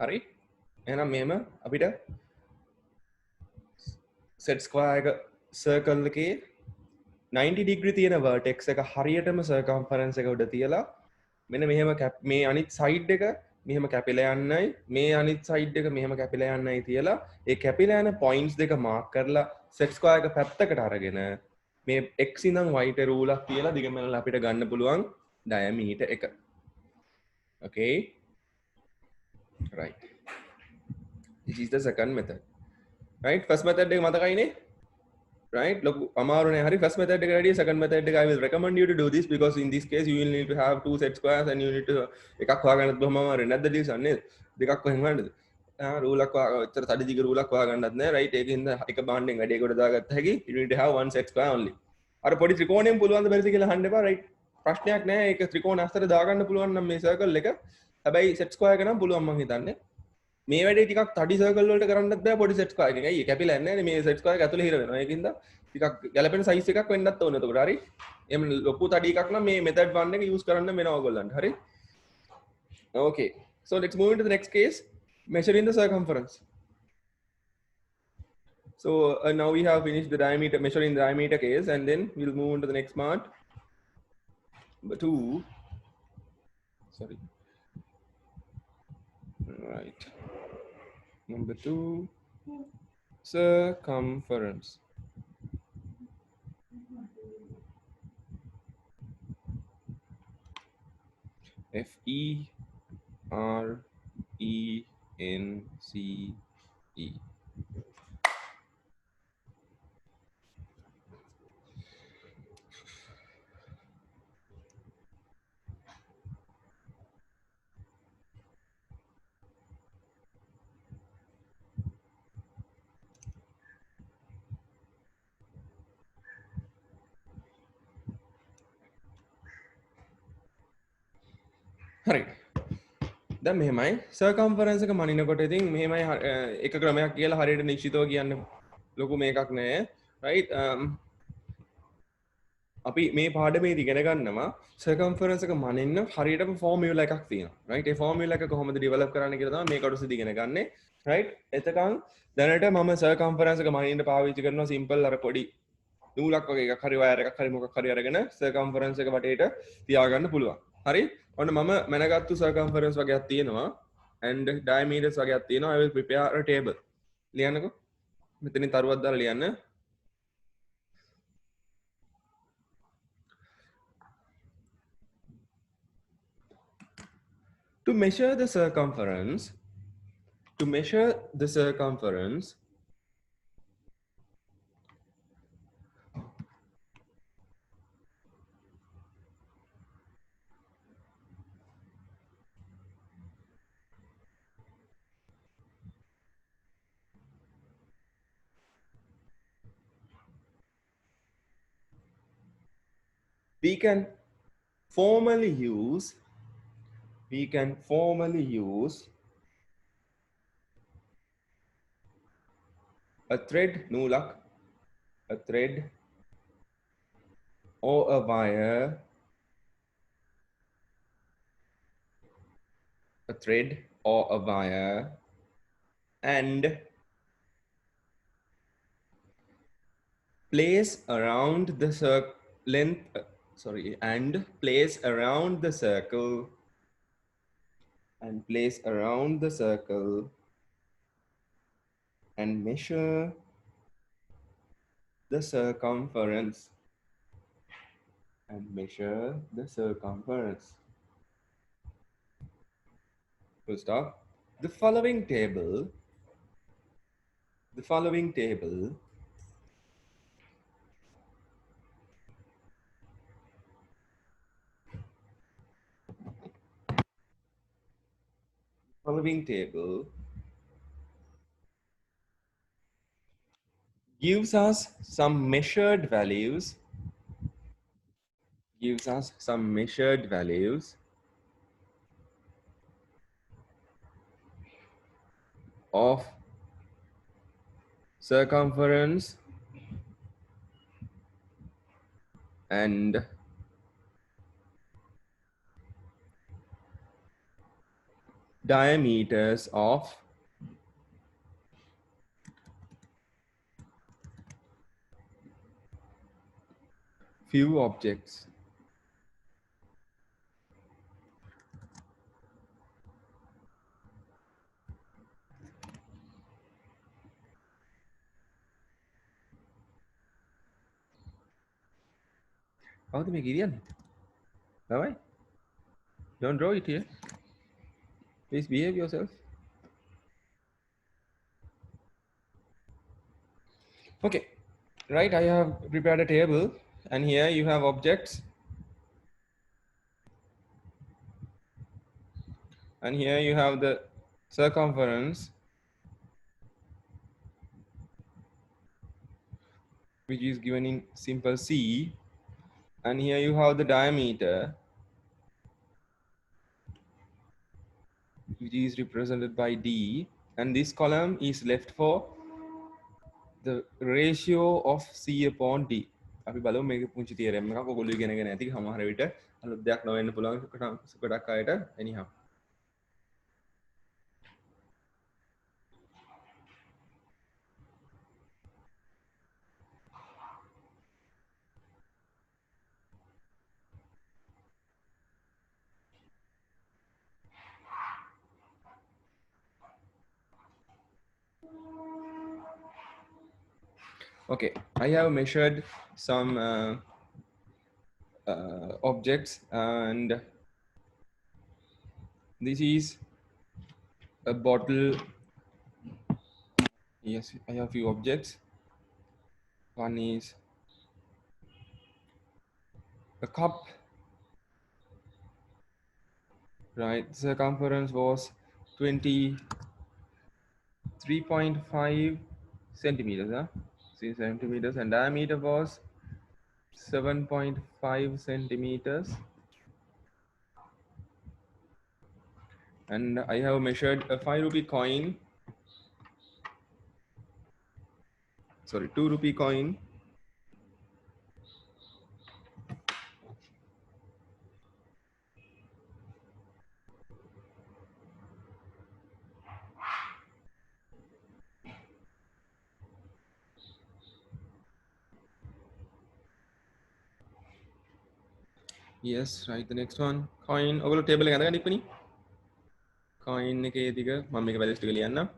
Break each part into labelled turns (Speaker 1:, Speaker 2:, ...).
Speaker 1: හරි එහෙනම් මෙහෙම අපිට set square එක circle එකේ 90 degree තියෙන vertex එක හරියටම circumference එක උඩ තියලා මෙන්න මෙහෙම මේ අනිත් side එක මෙහෙම කැපිලා යන්නයි මේ අනිත් side එක මෙහෙම කැපිලා යන්නයි තියලා ඒ කැපිලා යන points දෙක mark කරලා set square එක පැත්තකට අරගෙන මේ x ඉඳන් y ට රූලක් තියලා දිගමනලා අපිට ගන්න පුළුවන් diameter එක. Okay, right. This is the second method. Right, first method එක මතකයිනේ? Right, look, අමාරුනේ හරි. First method එක වැඩිය second method එක I will recommend you to do this because in this case you will need to have two set squares and you need to එකක් හොයාගන්නත් බොහොම අමාරුයි නැද්ද division නේද? දෙකක් කොහෙන් හොයන්නද? රූලක් ඔච්චර තඩි දිග රූලක් හොයාගන්නත් නෑ. right, ඒකින්ද එක බාණ්ඩෙන් වැඩේ කොට දාගත්ත හැකි. You need to have one set square only. අර පොඩි ත්‍රිකෝණයෙන් පුළුවන් ද බැරිද කියලා අහන්න එපා. right, ප්‍රශ්නයක් නෑ. ඒක ත්‍රිකෝණ අස්තර දාගන්න පුළුවන් නම් මේ circle එක. හැබැයි set square එක නම් පුළුවන් මං හිතන්නේ. මේ වැඩේ ටිකක් තඩි සර්කල් වලට කරන්නත් බෑ පොඩි සෙට් ස්ක්වයර් එකකින්. ඇයි කැපිලා නැහැ නේ මේ සෙට් ස්ක්වයර් එක ඇතුලේ හිර වෙනවා. ඒකින්ද ටිකක් ගැලපෙන සයිස් එකක් වෙන්නත් ඕනේ එතකොට. හරි. එහෙම ලොකු තඩි එකක් නම් මේ method 1 එක use කරන්න වෙනවා ඔයගොල්ලන්ට. හරි. Okay. So let's move into the next case, measuring the circumference. So now we have finished the diameter, measuring the diameter case, and then we'll move into the next part. Number 2. Sorry. Right. Number 2, circumference. FERENCE. හරි. දැන් මෙහෙමයි circumference එක මනිනකොට ඉතින් මෙහෙමයි එක ක්‍රමයක් කියලා හරියට නිශ්චිතව කියන්න ලොකු මේකක් නෑ. right, අපි මේ පාඩමේදී ඉගෙන ගන්නවා circumference එක මනින්න හරියටම formula එකක් තියෙනවා. right, ඒ formula එක කොහොමද develop කරන්න කියලා තමයි මේ කොටසදී ඉගෙන ගන්නෙ. right, එතකන් දැනට මම circumference එක මනින්න පාවිච්චි කරනවා simple අර පොඩි නූලක් වගේ එකක් හරි වයර් එකක් හරි මොකක් හරි අරගෙන circumference එක වටේට තියාගන්න පුළුවන්. හරි. ඔන්න මම මැනගත්තු circumference වගේක් තියෙනවා and diameters වගේක් තියෙනවා. I will prepare a table. ලියන්නකෝ. මෙතනින් තරුවක් දාලා ලියන්න. To measure the circumference, we can formally use a thread නූලක්, a thread or a wire, and place around the circle and measure the circumference. Full stop. The following table gives us some measured values of circumference and diameters of few objects. How to make Gideon? Bye. Don't draw it here. Please behave yourself. Okay, right, I have prepared a table and here you have objects and here you have the circumference which is given in simple C, and here you have the diameter which is represented by D, and this column is left for the ratio of C upon D. අපි බලමු මේක පුංචි theorem එකක් ඔයගොල්ලෝ ඉගෙනගෙන ඇති සමහර විට අලුත් දෙයක් නොවෙන්න පුළුවන් ගොඩක් අයට anyhow. Okay, I have measured some objects, and this is a bottle. Yes, I have few objects. One is a cup, right? Circumference was 23.5 centimeters, 3 centimeters, and diameter was 7.5 centimeters. And I have measured a 5 rupee coin, sorry, 2 rupee coin. Yes, right, the next one, coin. ඔගොල්ලෝ table එක අඳගන්න ඉක්මනින්. coin එකේ තික මම මේක values ටික ලියන්නම්.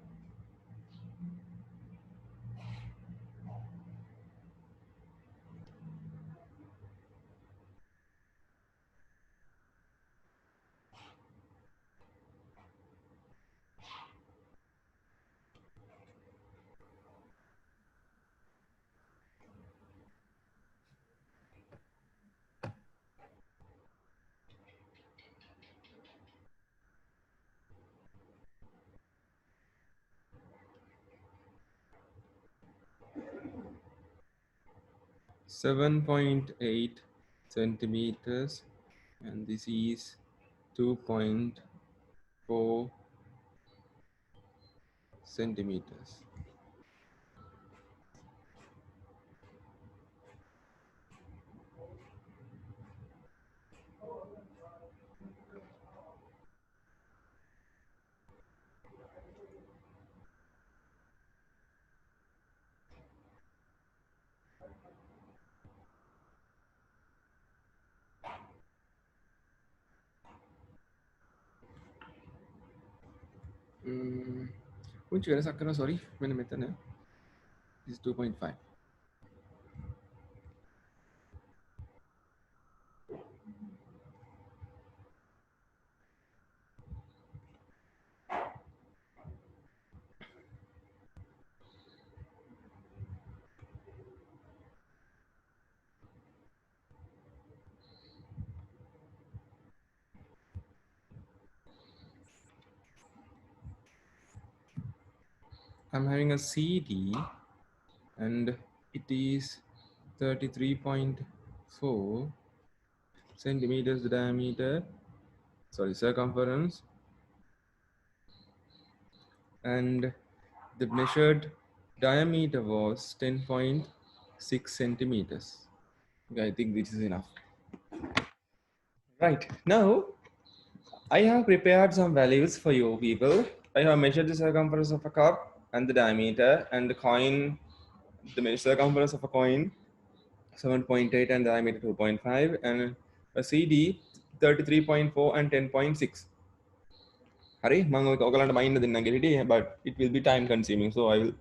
Speaker 1: .8 centimeters, and this is 2.4 centimeters. පුංචි වෙනසක් කරනවා, sorry, මෙන්න මෙතන this is 2.5. I'm having a CD and it is 33.4 centimeters diameter, sorry, circumference, and the measured diameter was 10.6 centimeters. Okay, I think this is enough. Right, now I have prepared some values for you people. I have measured the circumference of a cup and the diameter and the coin, the circumference of a coin 7.8 and diameter 2.5 and a CD 33.4 and 10.6. Hari, but it will be time consuming, so I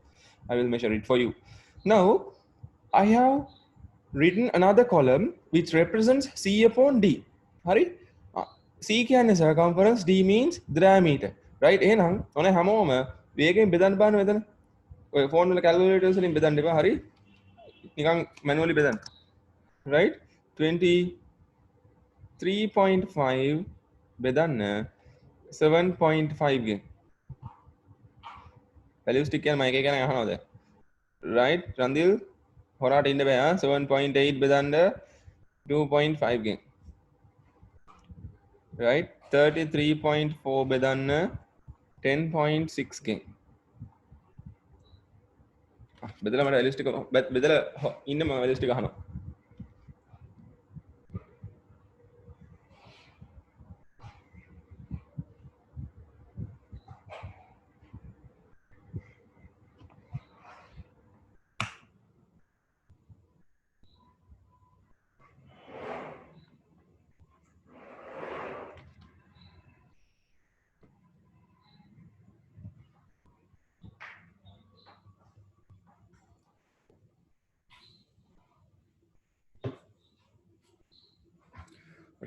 Speaker 1: will measure it for you. Now I have written another column which represents C upon D. Hari, C can is circumference, D means diameter. Right? Enang, on a hamoma, we again bedan ban with a phone calculators in bedan deva hari. Manually bedan. Right? 23.5 bedan 7.5 game. Value stick and my cake and another. Right? Randil, Horat in the 7.8 bedan 2.5 game. Right? 33.4 bedan 10.6 game. Bedala mara realistic bedala inna realistic ahana.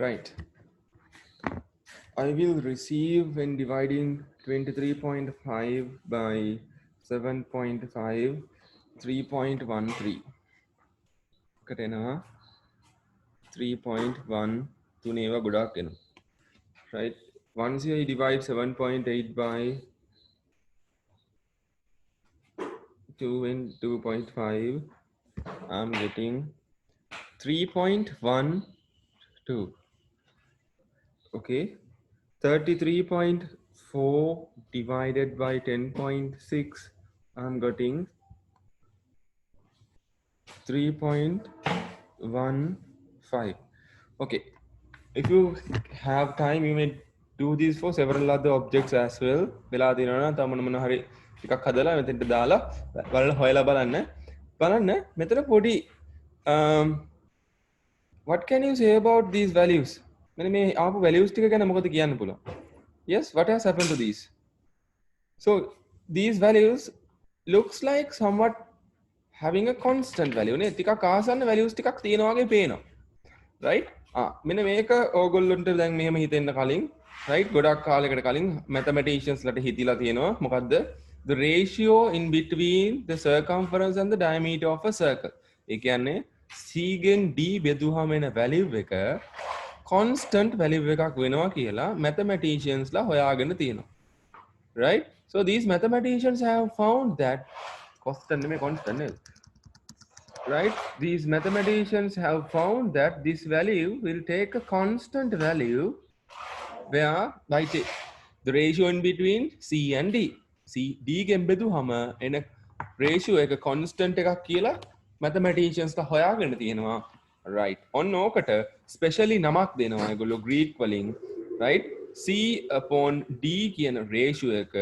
Speaker 1: Right. I will receive when dividing 23.5 by 7.5 3.13. Katena 3.1 to neva godak. Right. Once I divide 7.8 by 2 and 2.5, I'm getting 3.12. Okay. 33.4 divided by 10.6, I'm getting 3.15. Okay, if you have time, you may do this for several other objects as well. වෙලා තියෙනවා නම් තමන මොන හරි ටිකක් හදලා මෙතෙන්ට දාලා බලලා හොයලා බලන්න. බලන්න මෙතන පොඩි what can you say about these values? මෙන්න මේ ආපු values ටික ගැන මොකද කියන්න පුළුවන්? Yes, what has happened to these? So these values looks like somewhat having a constant value නේ ටිකක් ආසන්න values ටිකක් තියෙනවා වගේ පේනවා. Right? මෙන්න මේක ඕගොල්ලන්ට දැන් මෙහෙම හිතෙන්න කලින් right ගොඩක් කාලයකට කලින් mathematicians ලට හිතිලා තියෙනවා මොකද්ද the ratio in between the circumference and the diameter of a circle. ඒ කියන්නේ C ගෙන් D බෙදුවාම එන value එක constant value එකක් වෙනවා කියලා mathematicians ලා හොයාගෙන තියෙනවා. Right? So these mathematicians have found that constant right? These mathematicians have found that this value will take a constant value where by the ratio in between C and D. C D ගෙන් බෙදුවම එන ratio එක constant එකක් කියලා mathematicians ලා හොයාගෙන තියෙනවා. Right. ඔන්න ඕකට specially නමක් දෙනවා ඒගොල්ලෝ Greek වලින්. Right? C upon D කියන ratio එක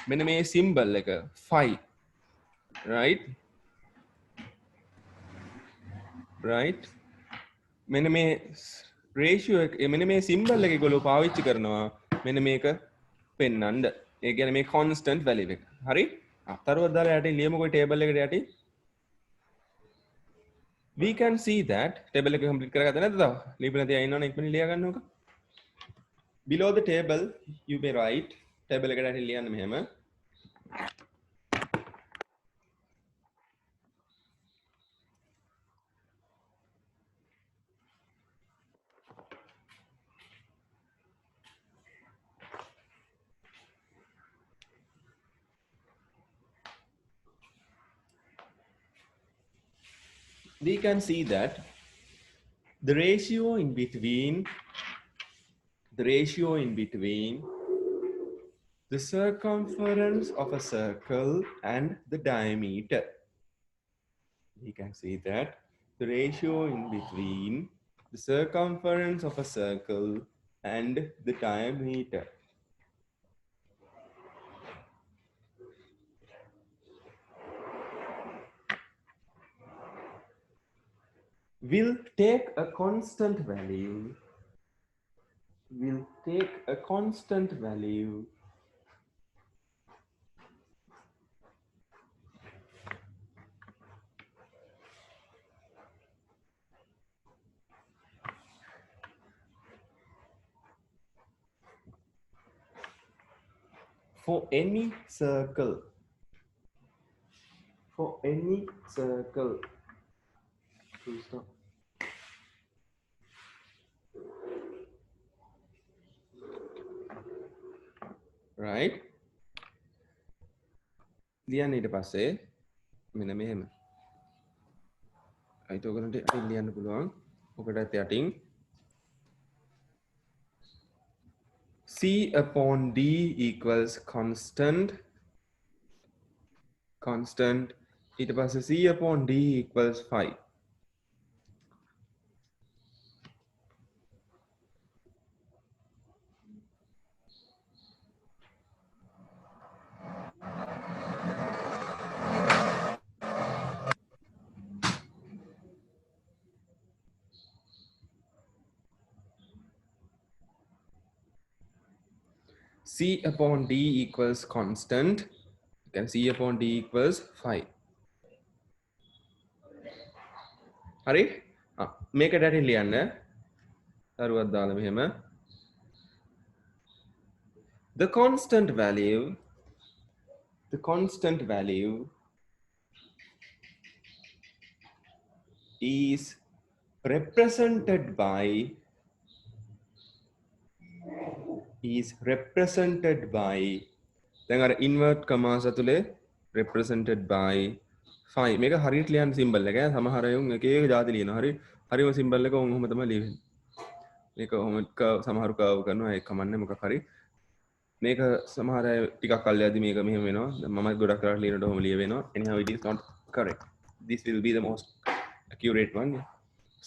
Speaker 1: මෙන්න මේ symbol එක phi. Right? Right? මෙන්න මේ ratio එක මෙන්න මේ symbol එක ඒගොල්ලෝ පාවිච්චි කරනවා මෙන්න මේක පෙන්වන්න. ඒ කියන්නේ මේ constant value එක. හරි? අතරුවක් දාලා යටින් ලියමුකෝ table එකට යටින්. We can see that table එක complete කරගත්ත නැද්ද තව? ලියපලා තියා ඉන්නවනේ ඉක්මනින් ලියා ගන්නකො. Below the table you may write table එකට යටින් ලියන්න මෙහෙම. We can see that the ratio in between the circumference of a circle and the diameter. We can see that the ratio in between the circumference of a circle and the diameter. Will take a constant value. Will take a constant value for any circle. For any circle. Full stop. Right? ලියන්න ඊට පස්සේ මෙන්න මෙහෙම. අයිත ඔයගලන්ට අයින් ලියන්න පුළුවන්. ඔකටත් යටින් C upon D equals constant. Constant. ඊට පස්සේ C upon D equals 5. C upon D equals constant. Then C upon D equals 5. හරි? මේකට ඇටින් ලියන්න. දරුවක් දාලා මෙහෙම. The constant value is represented by දැන් අර invert commas ඇතුලේ represented by 5 මේක හරියට ලියන්න සිම්බල් එක සමහර අය එක එක જાති ලියනවා හරිම සිම්බල් එක ඔහොම තමයි ලියන්නේ මේක ඔහොම සමහරු කර්ව් කරනවා ඒක කමන්නේ මොකක් හරි මේක සමහර අය ටිකක් කල්යදී මේක මෙහෙම වෙනවා මම ගොඩක් කරලා ලියනකොට ඔහොම ලිය වෙනවා anyhow it is not correct this will be the most accurate one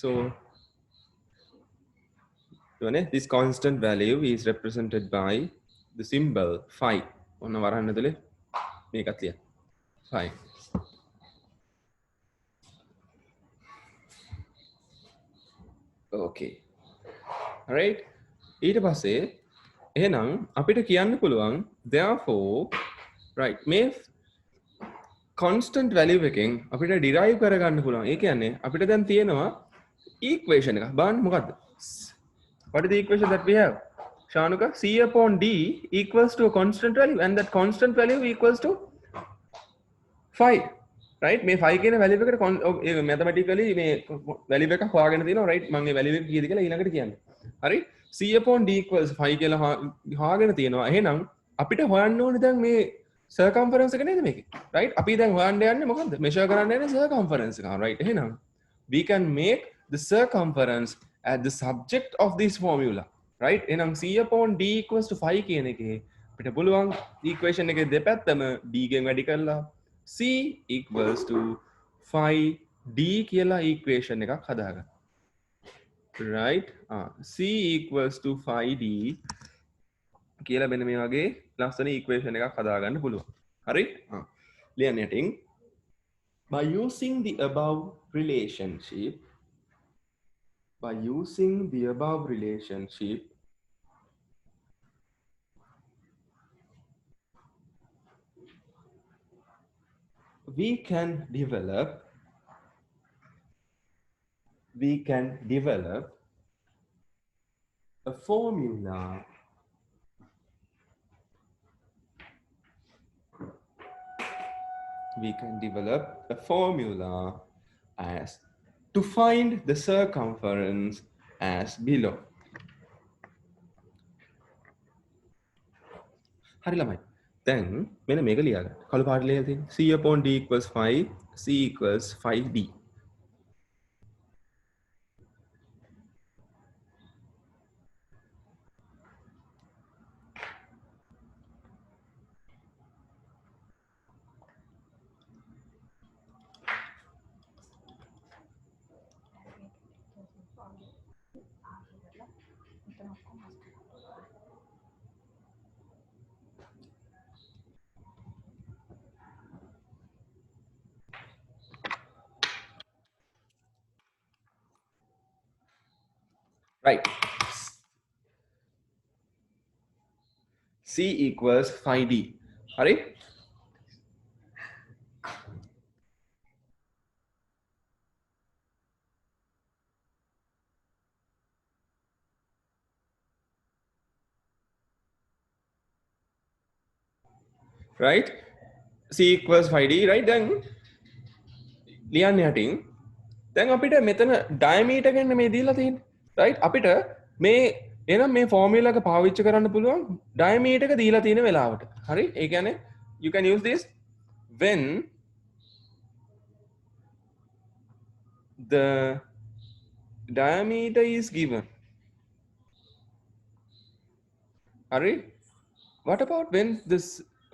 Speaker 1: so this constant value is represented by the symbol phi ඔන්න වරහන් ඇතුලේ මේකත් ලියන්න phi okay alright ඊට පස්සේ එහෙනම් අපිට කියන්න පුළුවන් therefore right මේ constant value එකෙන් අපිට derive කරගන්න පුළුවන් ඒ කියන්නේ අපිට දැන් තියෙනවා equation එක බලන්න මොකද්ද what is the equation that we have Shanuka C upon D equals to a constant value and that constant value equals to 5 right මේ 5 කියන value එකට mathematically මේ value එක හොයාගෙන තියෙනවා right මම මේ value එක කීයද කියලා ඊළඟට කියන්නේ හරි C upon D equals 5 කියලා හොයාගෙන තියෙනවා එහෙනම් අපිට හොයන්න ඕනේ දැන් මේ circumference එක නේද මේකේ right අපි දැන් හොයන්න යන්නේ මොකද්ද measure කරන්න යන්නේ circumference එක right එහෙනම් we can make the circumference as the subject of this formula right එහෙනම් C upon D equals to 5 කියන එකේ අපිට පුළුවන් equation එකේ දෙපැත්තම D ගෙන් වැඩි කරලා C equals to 5D කියලා equation එකක් හදාගන්න. Right? C equals to 5D කියලා මෙන්න මේ වගේ ලස්සන equation එකක් හදාගන්න පුළුවන්. හරි? ලියන්න යටින් by using the above relationship we can develop a formula as to find the circumference as below. හරි ළමයි. දැන් මෙන්න මේක ලියාගන්න. කළු පාට ලියලා තියෙන C upon D equals 5, C equals 5D. Right. C equals phi d. Hari? Right? C equals phi d, right? Then ලියන්න යටින් දැන් අපිට මෙතන ඩයමීටර් ගන්න මේ දීලා තියෙන්නේ. right? අපිට මේ එහෙනම් මේ ෆෝමියුලා එක පාවිච්චි කරන්න පුළුවන් ඩයමීටර් එක දීලා තියෙන වෙලාවට. හරි? ඒ කියන්නේ you can use this when the diameter is given. හරි? What about when this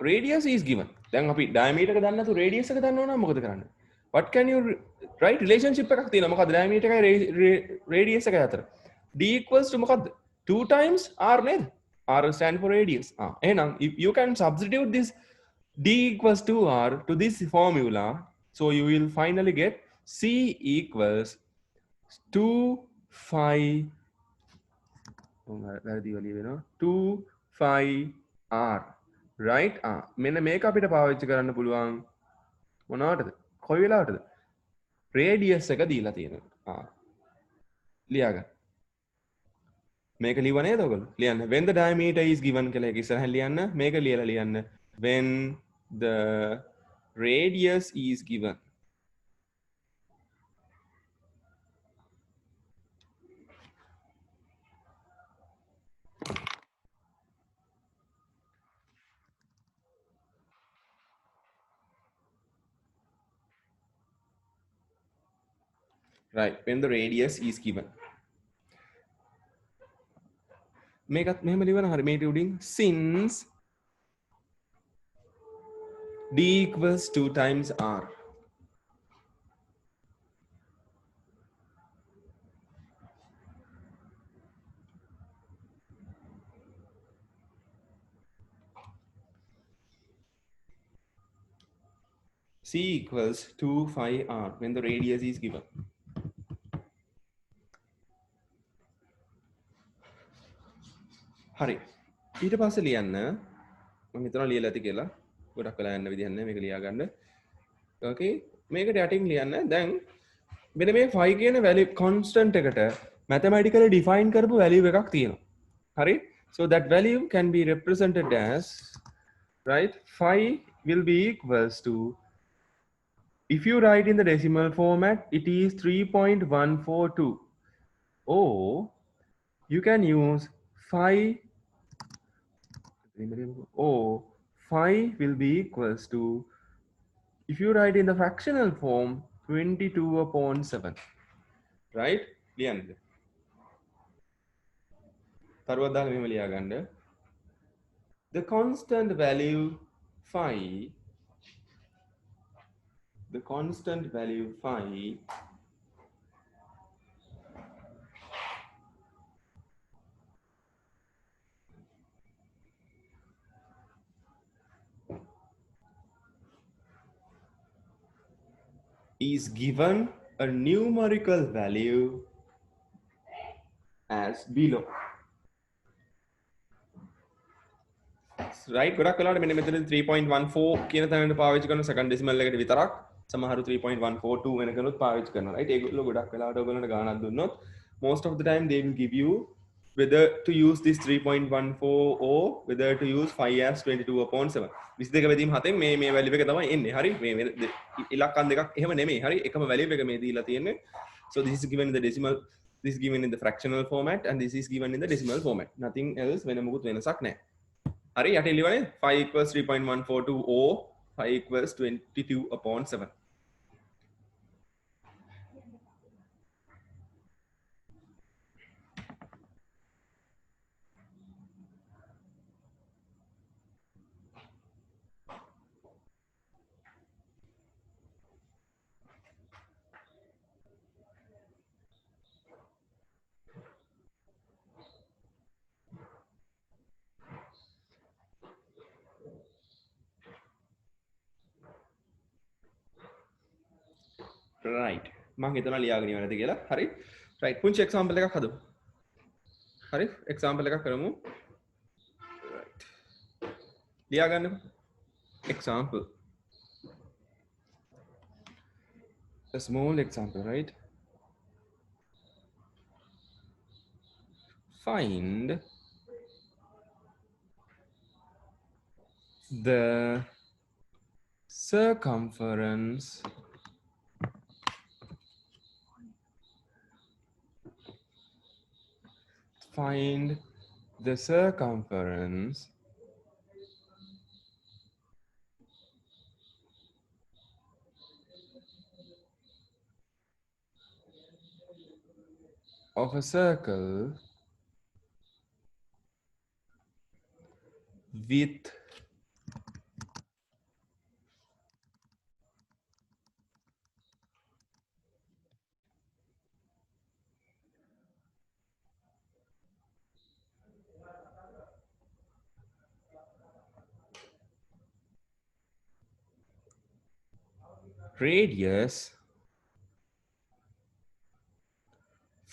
Speaker 1: radius is given? දැන් අපි diameter එක දන්නේ නැතු radius එක දන්නව නම් මොකද කරන්නේ? What can you right relationship එකක් තියෙනවා මොකද diameter එකයි radius එකයි අතර? D equals to මොකද්ද? 2 times R නේද? R stand for radius. එහෙනම් you can substitute this D equals to R to this formula, so you will finally get C equals 2 phi 2 phi R, right? මෙන්න මේක අපිට පාවිච්චි කරන්න පුළුවන් මොනවටද? කොයි වෙලාවටද? radius එක දීලා තියෙනවා. ලියා ගන්න. මේක ලියව නේද ඔයගොල්ලෝ? ලියන්න. when the diameter is given කියලා එක ඉස්සරහින් ලියන්න. මේක ලියලා ලියන්න. when the radius is given. right, when the radius is given. මේකත් මෙහෙම ලියවන හරි මේක උඩින් since D equals 2 times R. C equals 2 phi R when the radius is given. හරි. ඊට පස්සේ ලියන්න මම හිතනවා ලියලා ඇති කියලා. ගොඩක් වෙලා යන්න විදිහක් නැහැ මේක ලියා ගන්න. okay මේකට යටින් ලියන්න. දැන් මෙන්න මේ phi කියන value constant එකට mathematically define කරපු value එකක් තියෙනවා. හරි? So that value can be represented as, right, phi will be equals to, if you write in the decimal format, it is 3.142, or you can use phi, or phi will be equals to, if you write in the fractional form, 22 upon 7, right? ලියන්නද? තරුවක් දාලා මෙහෙම ලියා ගන්න. The constant value phi, the constant value phi is given a numerical value as below. right, ගොඩක් වෙලාවට මෙන්න මෙතන 3.14 කියන තැනට පාවිච්චි කරන second decimal එකට විතරක්, සමහරු 3.142 වෙනකනුත් පාවිච්චි කරනවා. right, ඒගොල්ලෝ ගොඩක් වෙලාවට ඔයගොල්ලන්ට ගානක් දුන්නොත් most of the time they will give you whether to use this 3.14 or whether to use phi as 22 upon 7. 22 බෙදීම 7න් මේ value එක තමයි එන්නේ. හරි, මේ ඉලක්කම් දෙකක් එහෙම නෙමෙයි. හරි, එකම value එක මේ දීලා තියෙන්නේ. So this is given in the decimal, this is given in the fractional format, and this is given in the decimal format. Nothing else වෙන මොකුත් වෙනසක් නැහැ. හරි, යටින් ලියවනේ phi equals 3.142 or phi equals 22 upon 7. right මම හිතනවා ලියාගෙන ඉවරද කියලා හරි right පුංචි example එකක් හදමු හරි example එකක් කරමු right ලියා ගන්නකො example a small example right find the circumference find the circumference of a circle with radius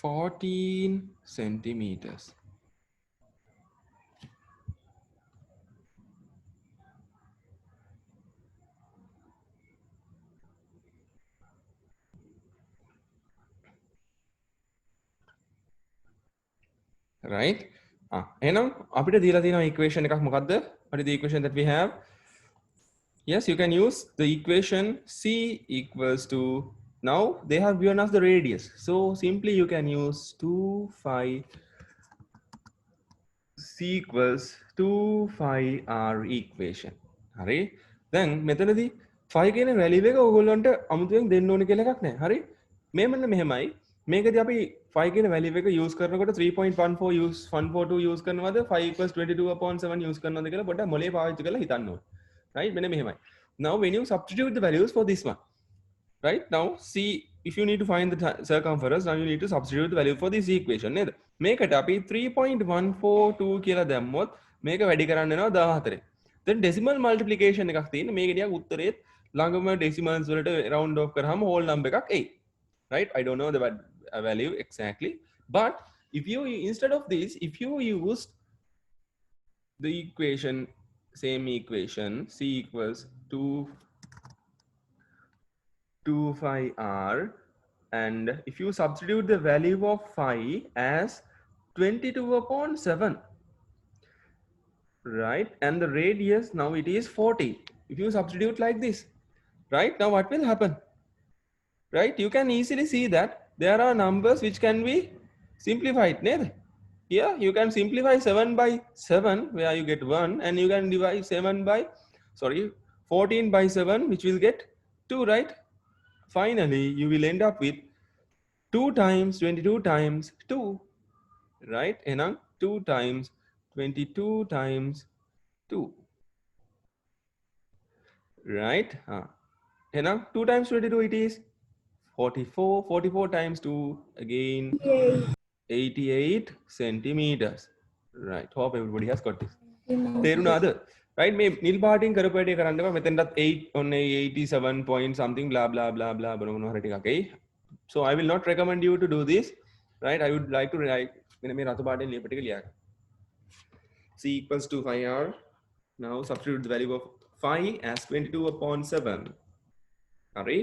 Speaker 1: 14 centimeters. Right? එහෙනම් අපිට දීලා තියෙන equation එකක් මොකක්ද? What is the equation that we have? Yes, you can use the equation C equals to, now they have given us the radius. So simply you can use 2 phi C equals 2 phi R equation. හරි? දැන් මෙතනදී phi කියන value එක ඔයගොල්ලන්ට අමුතුවෙන් දෙන්න ඕනේ කියලා එකක් නැහැ. හරි? මේ මෙන්න මෙහෙමයි. මේකදී අපි phi කියන value එක use කරනකොට 3.14 use 142 use කරනවද 5 equals 22/7 use කරනවද කියලා පොඩ්ඩක් මොලේ පාවිච්චි කරලා හිතන්න ඕනේ. Right? මෙන්න මෙහෙමයි. Now when you substitute the values for this one, right? Now see, if you need to find the circumference, now you need to substitute the value for this equation නේද? මේකට අපි 3.142 කියලා දැම්මොත් මේක වැඩි කරන්න වෙනවා 14. then decimal multiplication එකක් තියෙන මේක නිකන් උත්තරේත් ළඟම decimals වලට round off කරාම whole number එකක් එයි. Right? I don't know the value exactly, but if you instead of this, if you use the equation, same equation, C equals 2 phi R, and if you substitute the value of phi as 22/7, right, and the radius now it is 40, if you substitute like this, right, now what will happen? Right, you can easily see that there are numbers which can be simplified. Here you can simplify 7 by 7 where you get 1, and you can divide 14 by 7 which will get 2, right? Finally you will end up with 2 times 22 times 2, right? And 2 times 22 times 2, right? And 2 times 22 it is 44. 44 times 2 again 88 centimeters. Right, hope everybody has got this. තේරුණාද? Right, මේ නිල් පාටින් කරපු වැඩේ කරන්න එපා. මෙතෙන්ටත් 8 on 87 point something blah blah blah blah මොන හරි ටිකක් එයි. So I will not recommend you to do this. Right, I would like to write මෙන්න මේ රතු පාටින් ලියපු ටික ලියා ගන්න. C equals to phi R. Now substitute the value of phi as 22/7. හරි?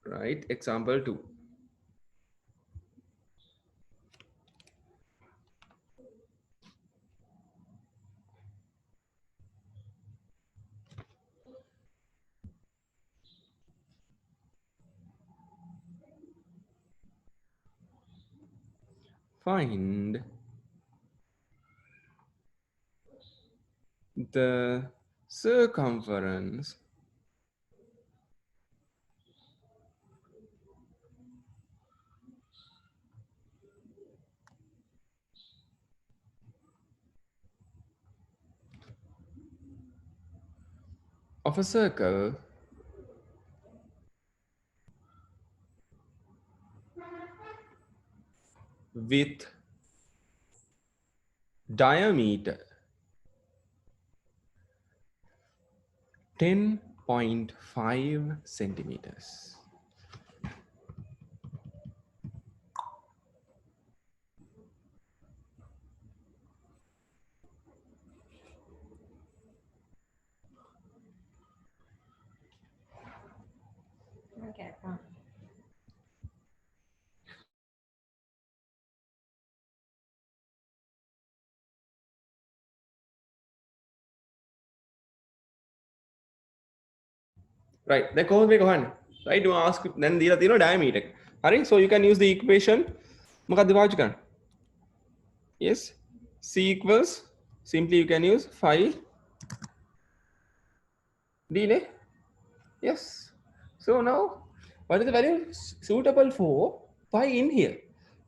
Speaker 1: right? Example 2. Find the circumference of a circle with diameter 10.5 centimeters.
Speaker 2: Okay.
Speaker 1: Right, then කොහොමද මේක හොයන්නේ? Right, you ask then දීලා තියෙනවා diameter. හරි, so you can use the equation. මොකක්ද පාවිච්චි කරන්නේ? Yes, C equals, simply you can use 5d ne? Yes. So now what is the value suitable for pi in here?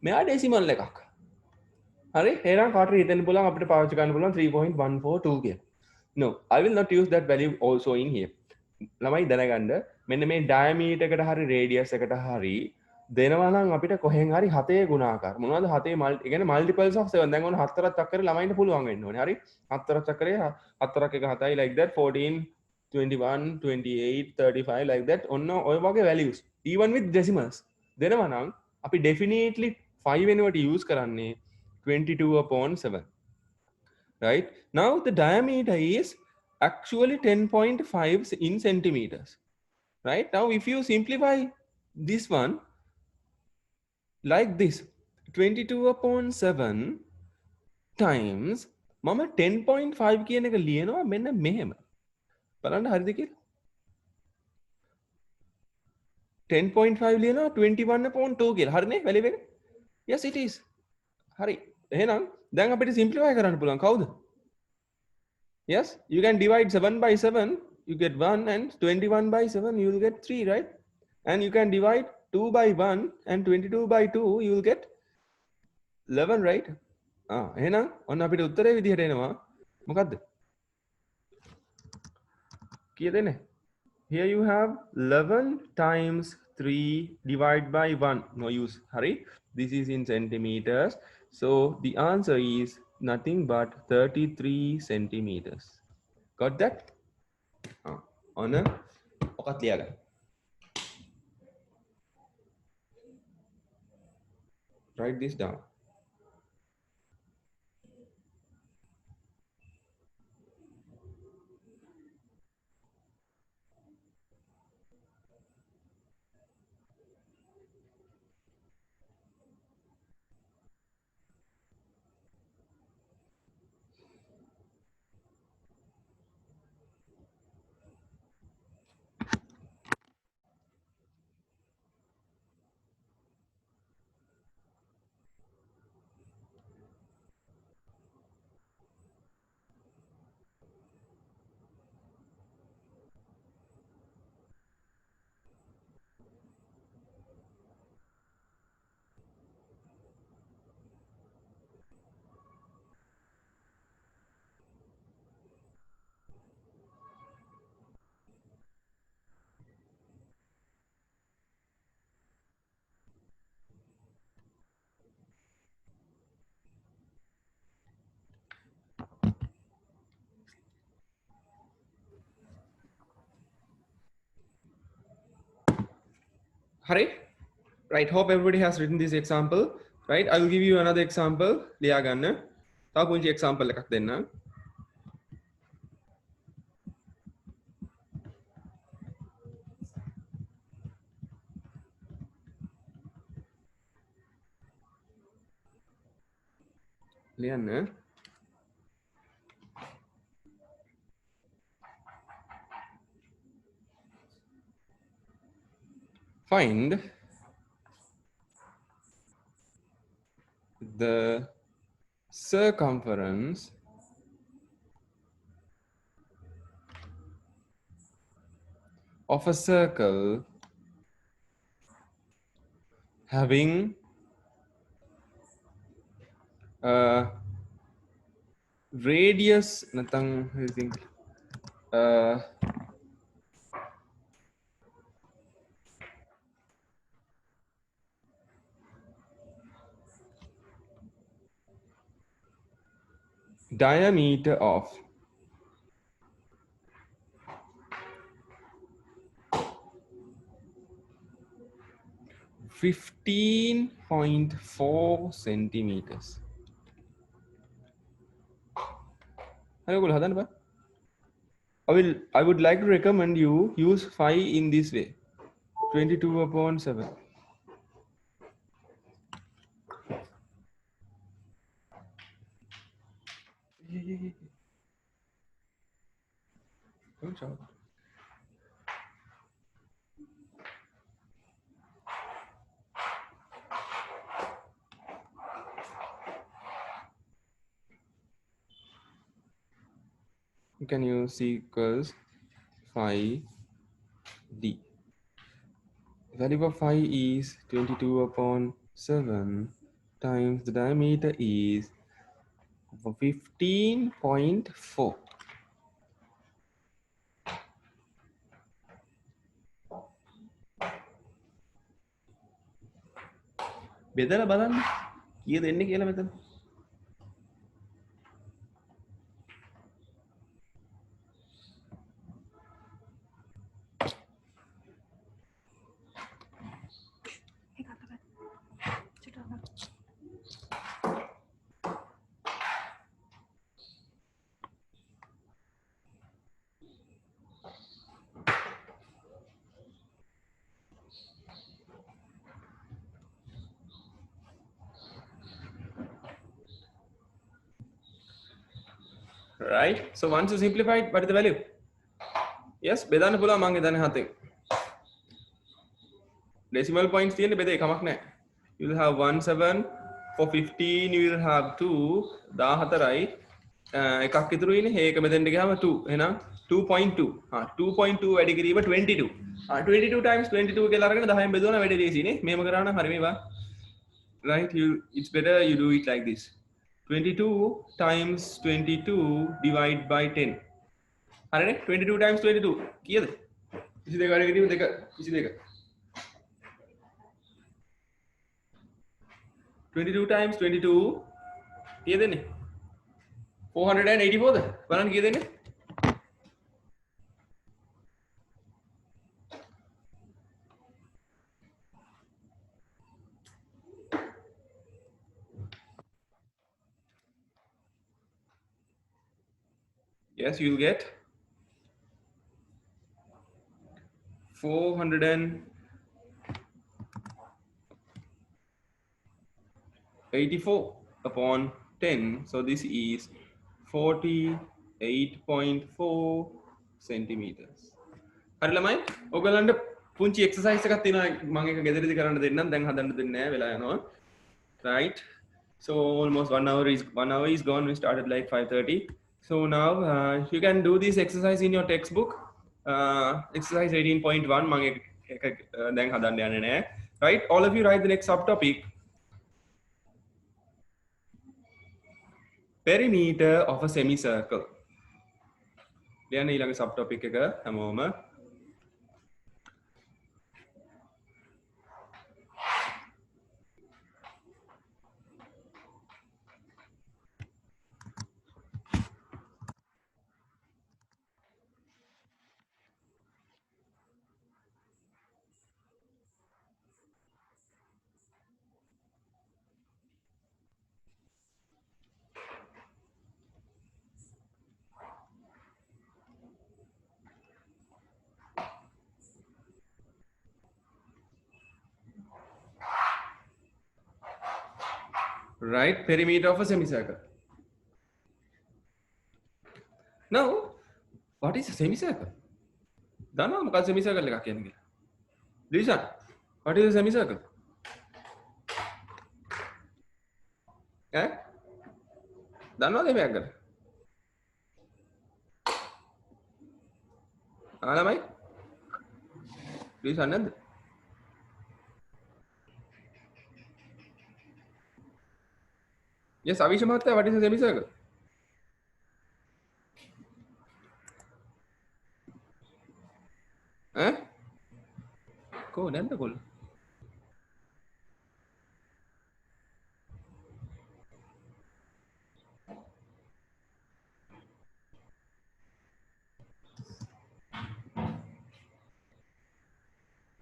Speaker 1: මෙයා decimal එකක්. හරි, එහෙනම් කාටද හිතෙන්න පුළුවන් අපිට පාවිච්චි කරන්න පුළුවන් 3.142 කියලා. No, I will not use that value also in here. ළමයි දැනගන්න මෙන්න මේ diameter එකට හරි radius එකට හරි දෙනවා නම් අපිට කොහෙන් හරි 7 ගුණාකාර මොනවද 7 ඒ කියන්නේ multiples of 7 දැන් ඔන්න 4ක් චක්‍රේ ළමයින්ට පුළුවන් වෙන්න ඕනේ හරි 4ක් චක්‍රේ 4ක් එක 7යි like that 14 21 28 35 like that ඔන්න ඔය වගේ values even with decimals දෙනවා නම් අපි definitely 5 වෙනුවට use කරන්නේ 22/7. Right, now the diameter is actually 10.5 in centimeters. Right, now if you simplify this one like this 22/7 times මම 10.5 කියන එක ලියනවා මෙන්න මෙහෙම බලන්න හරිද කියලා 10.5 ලියනවා 21/2 කියලා හරිනේ වැලියු එක yes it is හරි එහෙනම් දැන් අපිට simplify කරන්න පුළුවන් කවුද yes you can divide 7 by 7 you get 1 and 21 by 7 you will get 3 right and you can divide 2 by 1 and 22 by 2 you will get 11 right එහෙනම් ඔන්න අපිට උත්තරේ විදිහට එනවා මොකද්ද කීයද එන්නේ here you have 11 times 3 divided by 1 no use hurry this is in centimeters so the answer is nothing but 33 centimeters got that on a ඔකත් ලියාගන්න write this down hurry right hope everybody has written this example right I will give you another example ලියා ගන්න තව පුංචි example එකක් දෙන්නම් ලියන්න. Find the circumference of a circle having a radius නැත්නම් I think diameter of 15.4 centimeters. I would like to recommend you use 5 in this way. 22/7. Good job. Can you see equals 5d? Value of phi is 22/7 times the diameter is 15.4. බෙදලා බලන්න කීයද එන්නේ කියලා මෙතන. Right? So once you simplify it, what is the value? Yes, බෙදන්න පුළුවන් මං හිතන්නේ 7න්. Decimal points තියෙන්නේ බෙදේ කමක් නැහැ. You will have 17 for 15 you will have 2 14යි එකක් ඉතුරු ඉන්නේ. ඒක මෙතෙන්ට ගියාම 2. එහෙනම් 2.2. 2.2 වැඩි කිරීම 22. 22 times 22 කියලා අරගෙන 10න් බෙදුවම වැඩි ලේසියි නේ. මේව කරා නම් හරි මේවා. Right? It's better you do it like this. 22 times 22 divide by 10. හරිනේ 22 times 22 කීයද 22 වැඩි කිරීම 2 22 22 times 22 කීයද එන්නේ 484ද බලන්න කීයද එන්නේ yes you'll get 484 upon 10 so this is 48.4 centimeters හරි ළමයි ඔයගලන්ට පුංචි එක්සර්සයිස් එකක් තියෙනවා මම එක ගෙදරදී කරන්න දෙන්නම් දැන් හදන්න දෙන්නේ නැහැ වෙලා යනවා right so almost 1 hour is gone we started like 5:30 so now you can do this exercise in your textbook exercise 18.1 මම එක දැන් හදන්න යන්නේ නැහැ right all of you write the next subtopic perimeter of a semicircle ලියන්න ඊළඟ subtopic එක හැමෝම right? Perimeter of a semicircle. Now, what is a semicircle? දන්නවද මොකක්ද semicircle එකක් කියන්නේ කියලා? Lisa, what is a semicircle? ඈ? දන්නවද මේක ගැන? ළමයි? Lisa නැද්ද? Yes, Avisha Mahatya, what is a semicircle? ඈ? කොහොමද නැද්ද කොල්ල?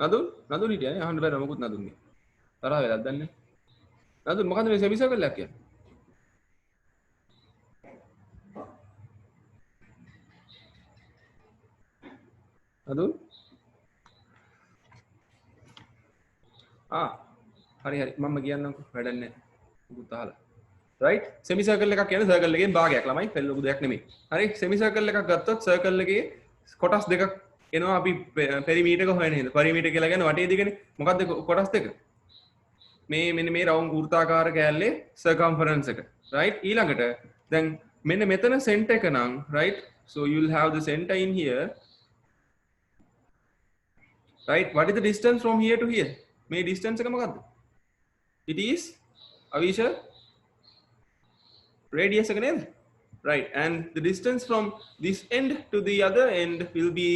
Speaker 1: නදුන් හිටියනේ අහන්න බැර මොකුත් නදුන්නේ. තරහ වෙලාද දන්නේ? නදුන් මොකද්ද මේ semicircle එකක් කියන්නේ? නදුන්? හරි මම කියන්නම්කෝ වැඩක් නැහැ. මොකුත් අහලා. right semicircle එකක් කියන්නේ circle එකේ භාගයක් ළමයි පෙළ ලොකු දෙයක් නෙමෙයි. හරි semicircle එකක් ගත්තොත් circle එකේ කොටස් දෙකක් එනවා අපි perimeter එක හොයන හින්දා. perimeter කියලා කියන්නේ වටේ දිගනේ. මොකද්ද කොටස් දෙක? මේ මෙන්න මේ රවුම් වෘත්තාකාර කෑල්ලේ circumference එක. right ඊළඟට දැන් මෙන්න මෙතන center එක නම් right so you will have the center in here. right what is the distance from here to here? මේ distance එක මොකද්ද? it is Avisha radius එක නේද? right and the distance from this end to the other end will be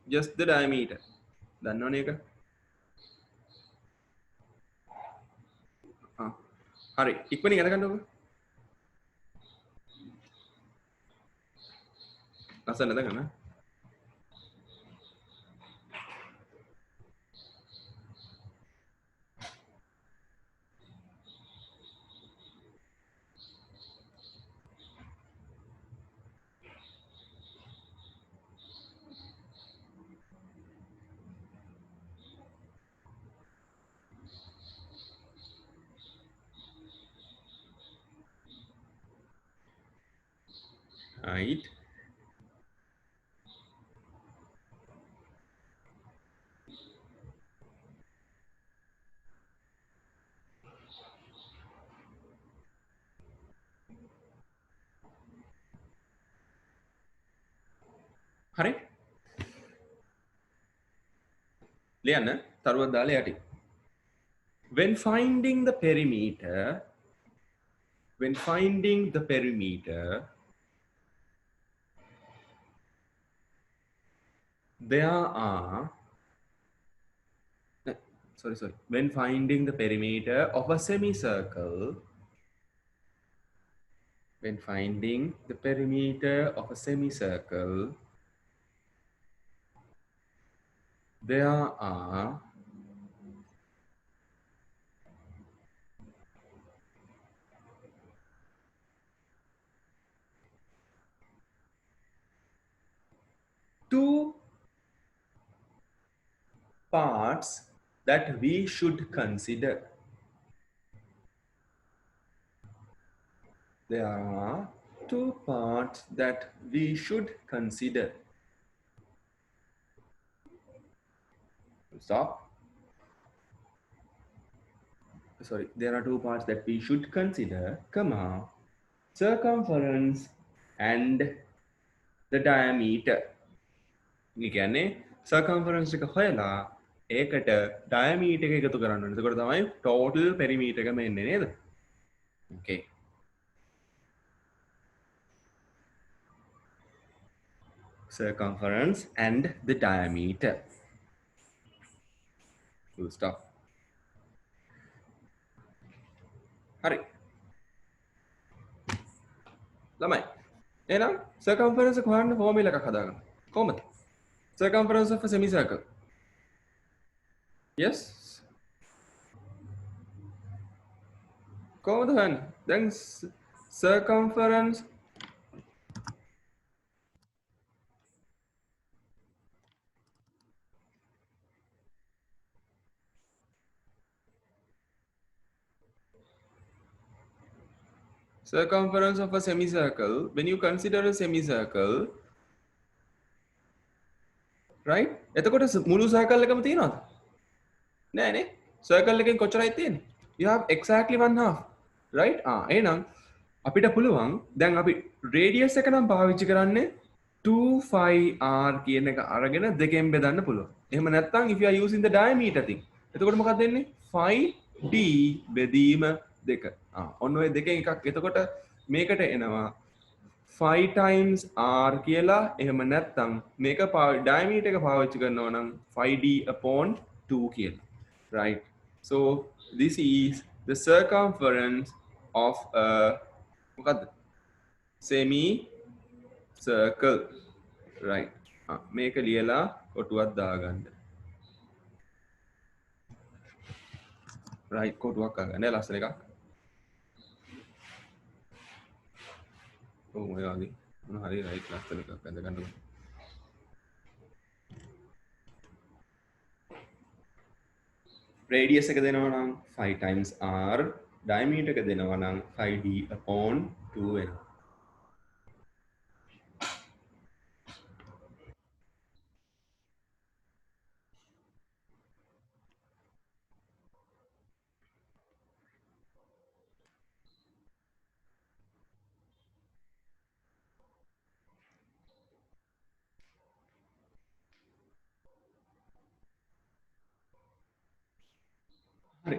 Speaker 1: just the diameter. දන්නවනේ ඒක? හරි ඉක්මනින් යන ගන්නකො. අසන්නද ගන්න? right හරි ලියන්න තරුවක් දාලා යටි. when finding the perimeter there are sorry when finding the perimeter of a semicircle there are two parts that we should consider. There are two parts that we should consider. Stop. Sorry, there are two parts that we should consider, comma, circumference and the diameter. ඒ කියන්නේ circumference එක හොයලා ඒකට diameter එක එකතු කරන්න ඕනේ. එතකොට තමයි total perimeter එකම එන්නේ නේද? Okay. Circumference and the diameter. Full stop. හරි. ළමයි. එහෙනම් circumference එක හොයන්න formula එකක් හදාගන්න. කොහොමද? Circumference of a semicircle. Yes. කොහොමද හොයන්නේ? දැන් circumference circumference of a semicircle, when you consider a semicircle, right? එතකොට මුළු circle එකම තියෙනවද? නෑනේ. circle එකෙන් කොච්චරයි තියෙන්නේ? You have exactly one half, right? එහෙනම් අපිට පුළුවන් දැන් අපි radius එක නම් පාවිච්චි කරන්නේ 2πr කියන එක අරගෙන දෙකෙන් බෙදන්න පුළුවන්. එහෙම නැත්නම් if you are using the diameter thing. එතකොට මොකක්ද වෙන්නේ? 5d බෙදීම 2. ඔන්න ඔය දෙකෙන් එකක්. එතකොට මේකට එනවා 5 times r කියලා. එහෙම නැත්නම් මේක diameter එක පාවිච්චි කරනවා නම් 5d upon 2 කියලා. Right? So this is the circumference of a semi circle, right? මේක ලියලා කොටුවක් දාගන්න. right, කොටුවක් අරගන්න ලස්සන එකක්. ඔව් ඔය වගේ මොන හරි right ලස්සන එකක් අඳ ගන්න. radius එක දෙනවා නම් 5 times r, diameter එක දෙනවා නම් 5d upon 2 වෙනවා. හරි.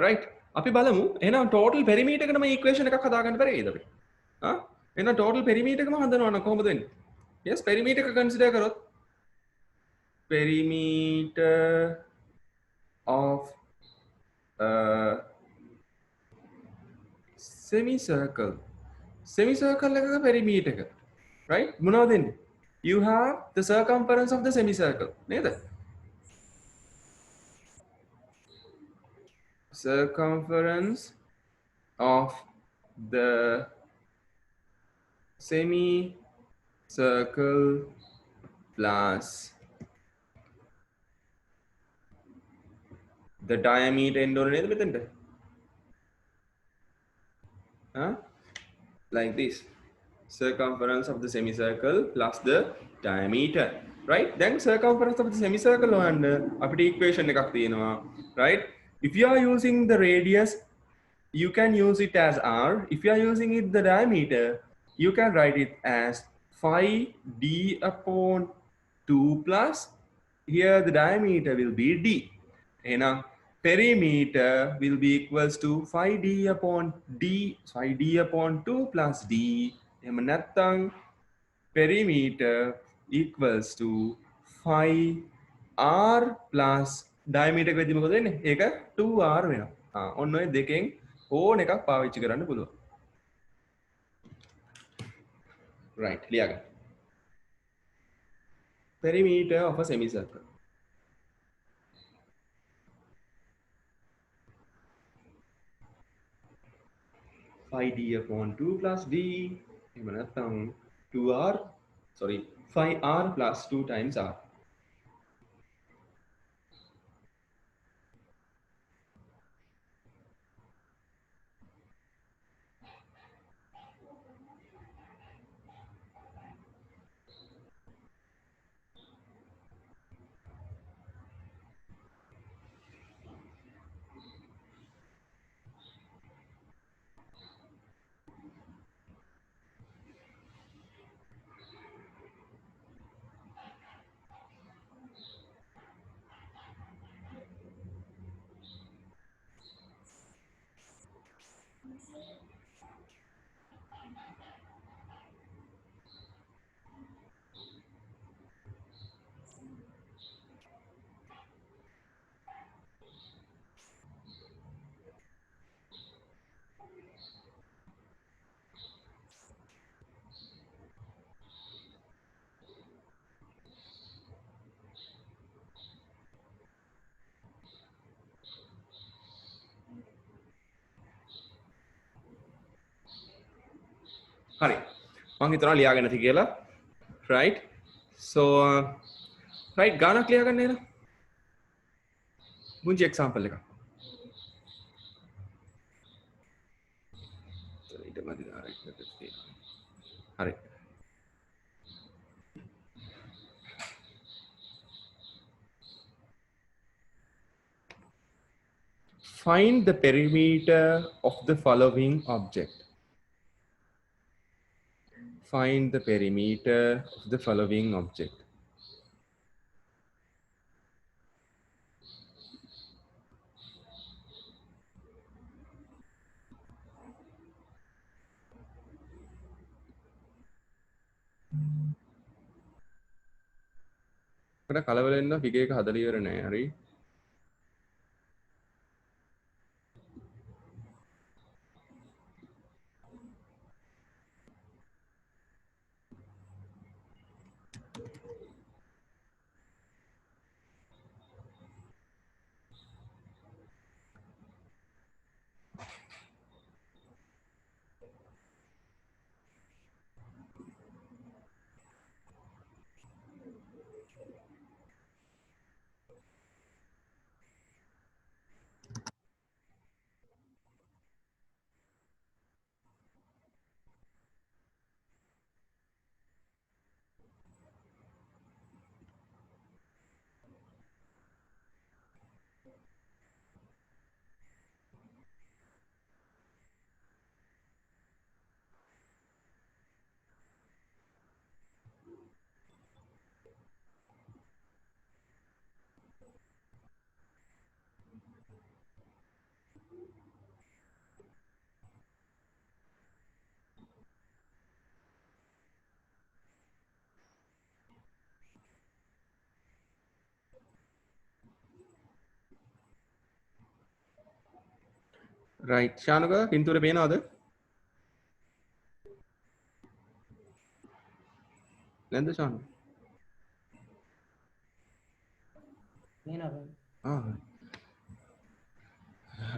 Speaker 1: right, අපි බලමු එහෙනම් total perimeter එකනම equation එකක් හදාගන්න බැරිද අපි? එහෙනම් total perimeter එකම හදනවා නම් කොහොමද වෙන්නේ? yes, perimeter එක consider කරොත් perimeter of a semicircle එකක perimeter එක, right? මොනවද දෙන්නේ? you have the circumference of the semicircle නේද? circumference of the semicircle plus the diameter end ඕනේ නේද මෙතනට? like this, circumference of the semicircle plus the diameter, right? Then circumference of the semicircle and අපිට equation එකක් තියෙනවා, right? if you are using the radius, you can use it as r. if you are using it the diameter, you can write it as 5d upon 2 plus here the diameter will be d. එහෙනම් perimeter will be equals to 5d upon d, 5d upon 2 plus d. එහෙම නැත්නම් perimeter equals to 5r plus diameter එක වෙද්දි මොකද වෙන්නේ? ඒක 2r වෙනවා. ඔන්න ඔය දෙකෙන් ඕන එකක් පාවිච්චි කරන්න පුළුවන්. right, ලියාගන්න. perimeter of a semicircle. Phi d upon 2 plus d, එහෙම නැත්නම් 2r, sorry, 5r plus 2 times r. හරි. මම හිතනවා ලියාගෙන නැති කියලා. right? so right गाना clear करने ना मुझे example लेगा हरे find the perimeter of the following object. Find the perimeter of the following object. මට කලබල වෙන්න ෆිගර් එක හදලා ඉවර නෑ හරි right ශානුක පින්තූර පේනවද නැද්ද ශානු ah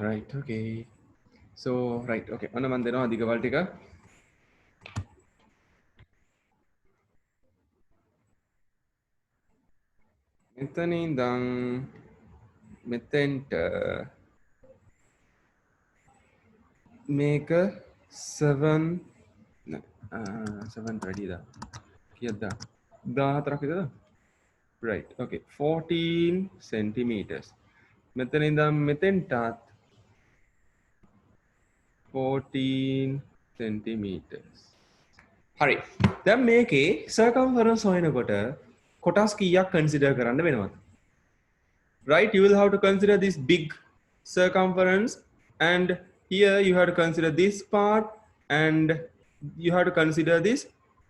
Speaker 1: right okay so right okay ඔන්න මම දෙනවා අධිකවල් ටික මෙතන ඉඳන් මෙතෙන්ට මේක 7 7 වැඩිද කීයද 14ක් විතරද right okay 14 centimeters මෙතන ඉඳන් මෙතෙන්ටත් 14 centimeters හරි දැන් මේකේ circumference හොයනකොට කොටස් කීයක් consider කරන්න වෙනවද right you will have to consider this big circumference and here you have to consider this part and you have to consider this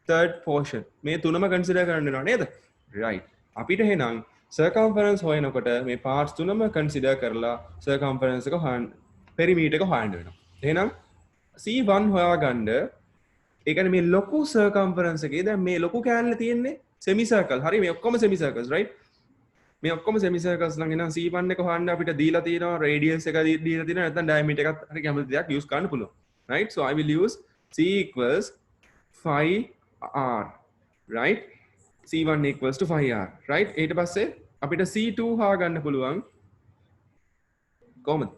Speaker 1: third portion මේ තුනම consider කරන්න වෙනවා නේද right අපිට එහෙනම් circumference හොයනකොට මේ parts තුනම consider කරලා circumference එක හොයන්න perimeter එක හොයන්න වෙනවා එහෙනම් C1 හොයාගන්න ඒ කියන්නේ මේ ලොකු circumference එකේ දැන් මේ ලොකු කෑල්ල තියෙන්නේ semi circle හරි මේ ඔක්කොම semi circles right මේ ඔක්කොම semi circles නම් එහෙනම් C1 එක හොයන්න අපිට දීලා තියෙනවා radius එක දීලා තියෙනවා නැත්නම් diameter එකත් හරි කැමති දෙයක් use කරන්න පුළුවන් right so I will use C equals 5r right C1 equals to 5r right ඊට පස්සේ අපිට C2 හොයාගන්න පුළුවන් කොහොමද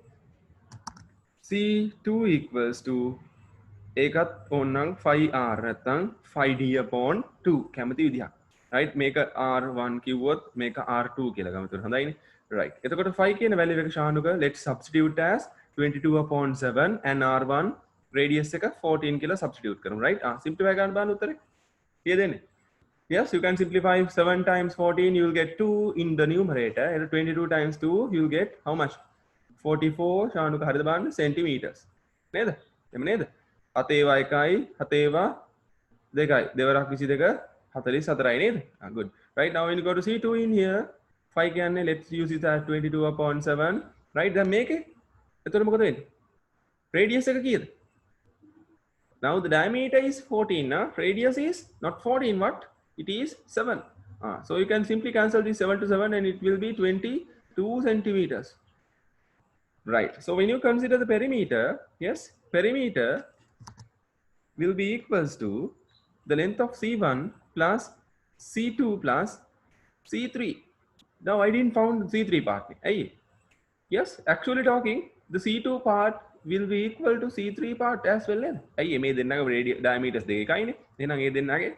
Speaker 1: C2 equals to ඒකත් ඕනනම් 5r නැත්නම් 5d upon 2 කැමති විදිහක් right මේක r1 කිව්වොත් මේක r2 කියලා ගමු හොඳයිනේ right එතකොට 5 කියන value එක Shanuka let's substitute as 22 upon 7 and r1 radius එක 14 කියලා substitute කරමු right simplify ගන්න බලන්න උත්තරේ කීයද yes you can simplify 7 times 14 you will get 2 in the numerator and 22 times 2 you will get how much 44 Shanuka හරිද බලන්න centimeters නේද එමු නේද 7 ඒවා 1යි 7 ඒවා 2යි දෙවරක් 22 44යි නේද good right now when you go to C2 in here 5 කියන්නේ let's use it as 22 upon 7 right දැන් මේකේ එතකොට මොකද වෙන්නේ radius එක කීයද now the diameter is 14 now radius is not 14 what it is 7 so you can simply cancel this 7 to 7 and it will be 22 centimeters right so when you consider the perimeter yes perimeter will be equals to the length of C1 plus C2 plus C3. Now I didn't found C3 part. Hey, yes, actually talking, the C2 part will be equal to C3 part as well. Hey, මේ දෙන්නගේ radius diameters දෙකයිනේ. එහෙනම් මේ දෙන්නගේ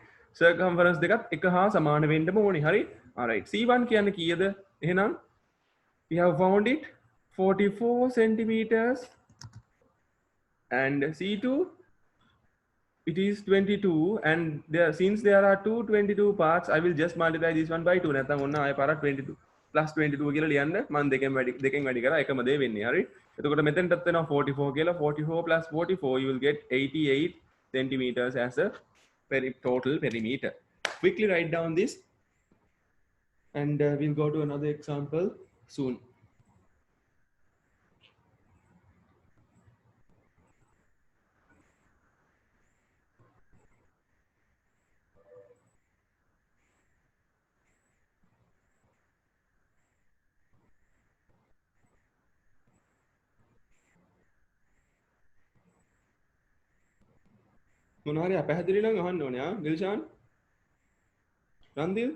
Speaker 1: circumference දෙකත් එක හා සමාන වෙන්න ඕනේ. හරි? Alright. C1 කියන්නේ කීයද? එහෙනම් we have found it 44 centimeters, and C2 it is 22, and there, since there are two 22 parts, I will just multiply this one by 2. නැත්නම් ඔන්න ආයෙ පාරක් 22 plus 22 කියලා ලියන්න. මම දෙකෙන් වැඩි කරා එකම දේ වෙන්නේ. හරි? එතකොට මෙතෙන්ටත් වෙනවා 44 කියලා. 44 plus 44 you will get 88 centimeters as a total perimeter. Quickly write down this, and we'll go to another example soon. මොනවාරි අපහැදිලි නම් අහන්න ඕනේ ආ දිල්ෂාන් රන්දිල්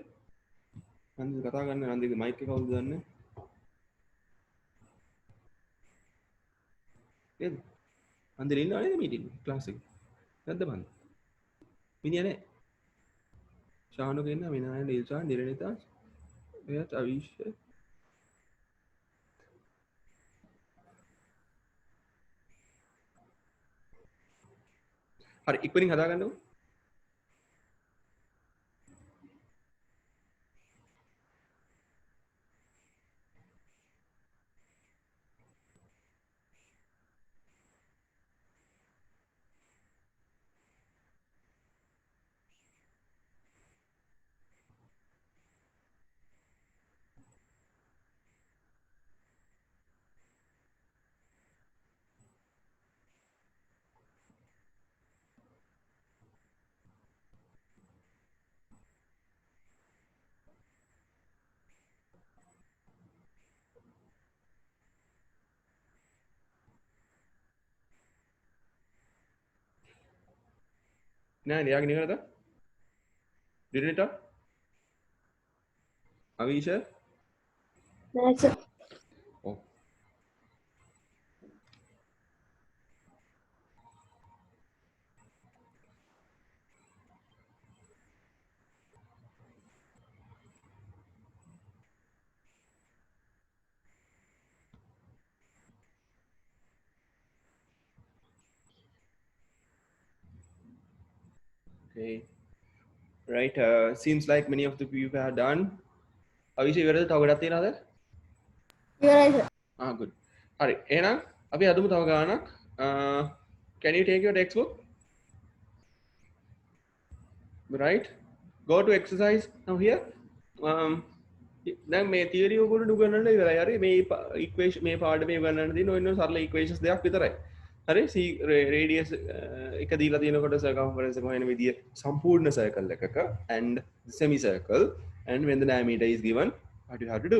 Speaker 1: කතා කරන්න රන්දිල්ගේ මයික් එක කවුද දන්නේ නේද රන්දිල් ඉන්නව නේද මීටින් ක්ලාස් එකේ නැද්ද බං මිනිහා නේ ශානුක ඉන්න විනායක දිල්ෂාන් නිරනිතා එයාත් අවිෂ් හරි ඉක්මනින් හදා ගන්නකො නෑ ලියාගෙන ඉවරද දිරනිතා අවිෂ
Speaker 2: නෑ සර්
Speaker 1: ඔව් okay right seems like many of the people have done අවිෂ ඉවරද තව ගොඩක් තියෙනවද
Speaker 2: ඉවරයි සර්
Speaker 1: good හරි එහෙනම් අපි අදමු තව ගානක් can you take your textbook right go to exercise now here දැන් මේ theory ඔයගොල්ලෝ උගන්වන්න ඉවරයි හරි මේ equation මේ පාඩමේ උගන්වන්න තියෙන ඔන්න සරල equations දෙකක් විතරයි හරි c radius එක දීලා තියෙනකොට circumference එක හොයන විදිය සම්පූර්ණ circle එකක and semicircle and when the diameter is given what you have to do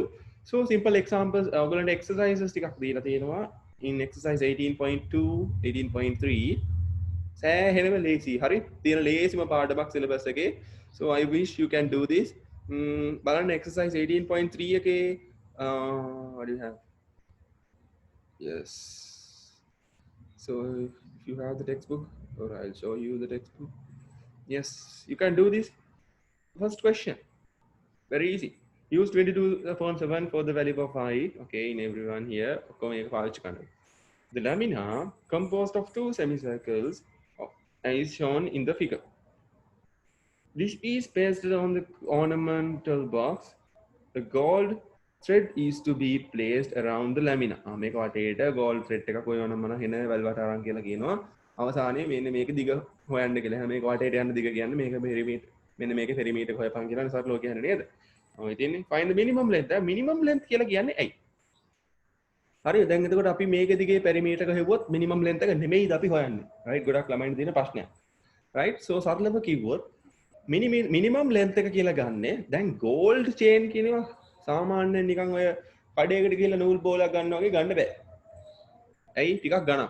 Speaker 1: so simple examples ඔයගොල්ලන්ට exercises ටිකක් දීලා තියෙනවා in exercise 18.2 18.3 සෑහෙනම ලේසි හරි තියෙන ලේසිම පාඩමක් syllabus එකේ so I wish you can do this බලන්න exercise 18.3 එකේ what do you have yes so if you have the textbook or I'll show you the textbook yes you can do this first question very easy use 22/7 for the value of I okay in everyone here the lamina composed of two semicircles is shown in the figure which is pasted on the ornamental box the gold thread is to be placed around the lamina මේක වටේට gold thread එකක් ඔය වනම් මම හෙන වැල් වට අරන් කියලා කියනවා අවසානයේ මෙන්න මේක දිග හොයන්න කියලා මේක වටේට යන දිග කියන්නේ මේක පෙරිමීටර් මෙන්න මේකේ පෙරිමීටර් හොයපන් කියලා සරලව කියන්නේ නේද ඔය ඉතින් find the minimum length කියලා කියන්නේ ඇයි හරි දැන් එතකොට අපි මේක දිගේ පෙරිමීටර් එක හෙව්වොත් minimum length එක නෙමෙයිද අපි හොයන්නේ right ගොඩක් ළමයින්ට තියෙන ප්‍රශ්නයක් right so සරලව කිව්වොත් minimum length එක කියලා ගන්නෙ දැන් gold chain කියනවා සාමාන්‍යයෙන් නිකන් ඔය කඩේකට ගිහලා නූල් බෝලක් ගන්නවා වගේ ගන්න බෑ. ඇයි ටිකක් ගණන්.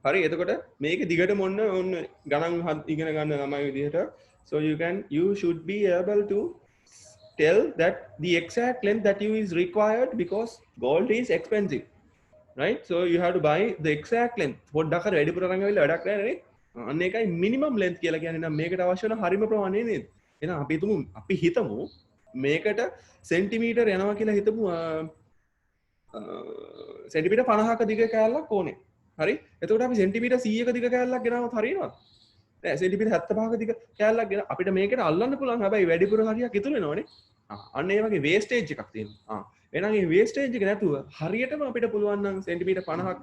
Speaker 1: හරි එතකොට මේක දිගටම ඔන්න ගණන් ඉගෙන ගන්න ළමයි විදිහට so you should be able to tell that the exact length that you is required because gold is expensive, right? So you have to buy the exact length. පොඩ්ඩක් හරි වැඩිපුර අරන් ආවිල්ලා වැඩක් නැහැ නේ. අන්න ඒකයි minimum length කියලා කියන්නේ. නම් මේකට අවශ්‍ය වෙන හරිම ප්‍රමාණය නේද? එහෙනම් අපි හිතමු මේකට සෙන්ටිමීටර් යනවා කියලා හිතමු සෙන්ටිමීටර් 50ක දිග කෑල්ලක් ඕනේ. හරි? එතකොට අපි සෙන්ටිමීටර් 100ක දිග කෑල්ලක් ගෙනාවොත් හරියනවද? නෑ සෙන්ටිමීටර් 75ක දිග කෑල්ලක් ගෙන අපිට මේකට අල්ලන්න පුළුවන්. හැබැයි වැඩිපුර හරියක් ඉතුරු වෙනවනේ. අන්න ඒ වගේ වේස්ටේජ් එකක් තියෙනවා. එහෙනම් මේ වේස්ටේජ් එක නැතුව හරියටම අපිට පුළුවන් නම් සෙන්ටිමීටර් 50ක්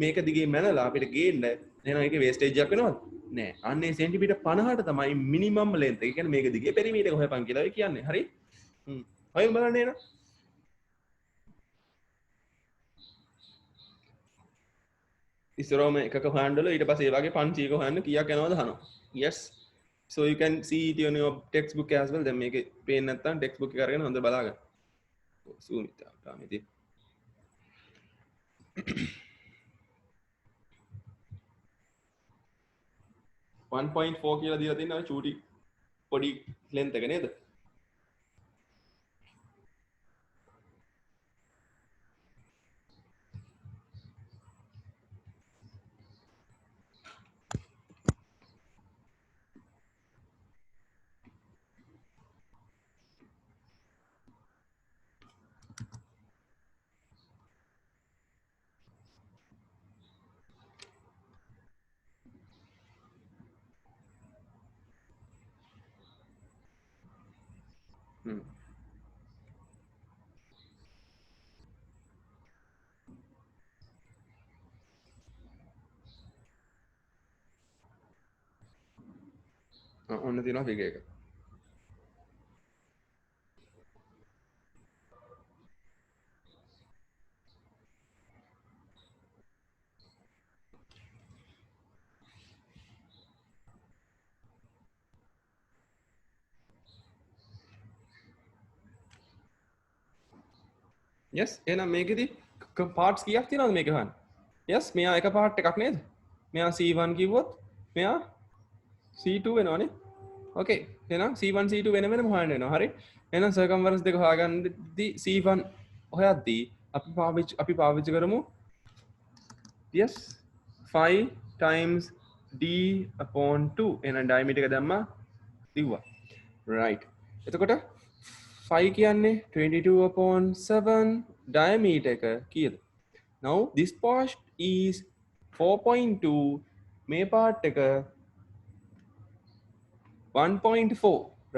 Speaker 1: මේක දිගේ මැනලා අපිට ගේන්න. එහෙනම් ඒකේ වේස්ටේජ් එකක් වෙනවද? නෑ. අන්න ඒ සෙන්ටිමීටර් 50ට තමයි මිනිමම් ලෙන්ත්. ඒ කියන්නේ මේක දිගේ පෙරිමීටර් හොයපන් කියලා ඒ කියන්නේ. හරි? හොයමු බලන්න එහෙනම්. ඉස්සරෝම එකක හොයන්නවල ඊට පස්සේ ඒ වගේ 500ක හොයන්න කීයක් යනවද අහනවා. Yes. So you can see it on your textbook as well. දැන් මේකේ පේන්නේ නැත්නම් textbook එක අරගෙන හොඳට බලාගන්න. zoom it out. ආමෙදී 1.4 කියලා දීලා තියෙනවා චූටි පොඩි length එක නේද? ඔන්න තියෙනවා figure එක. yes එහෙනම් මේකෙදි parts කීයක් තියෙනවද මේක ගන්න? yes මෙයා එක part එකක් නේද? මෙයා C1 කිව්වොත් මෙයා C2 වෙනවනේ. okay එහෙනම් C1 C2 වෙන වෙනම හොයන්න වෙනවා. හරි? එහෙනම් circumference දෙක හොයාගන්නදී C1 හොයද්දී අපි පාවිච්චි කරමු yes 5 times d upon 2 එහෙනම් diameter එක දැම්මා දිව්වා. right එතකොට 5 කියන්නේ 22 upon 7 diameter එක කීයද? now this part is 4.2 මේ part එක 1.4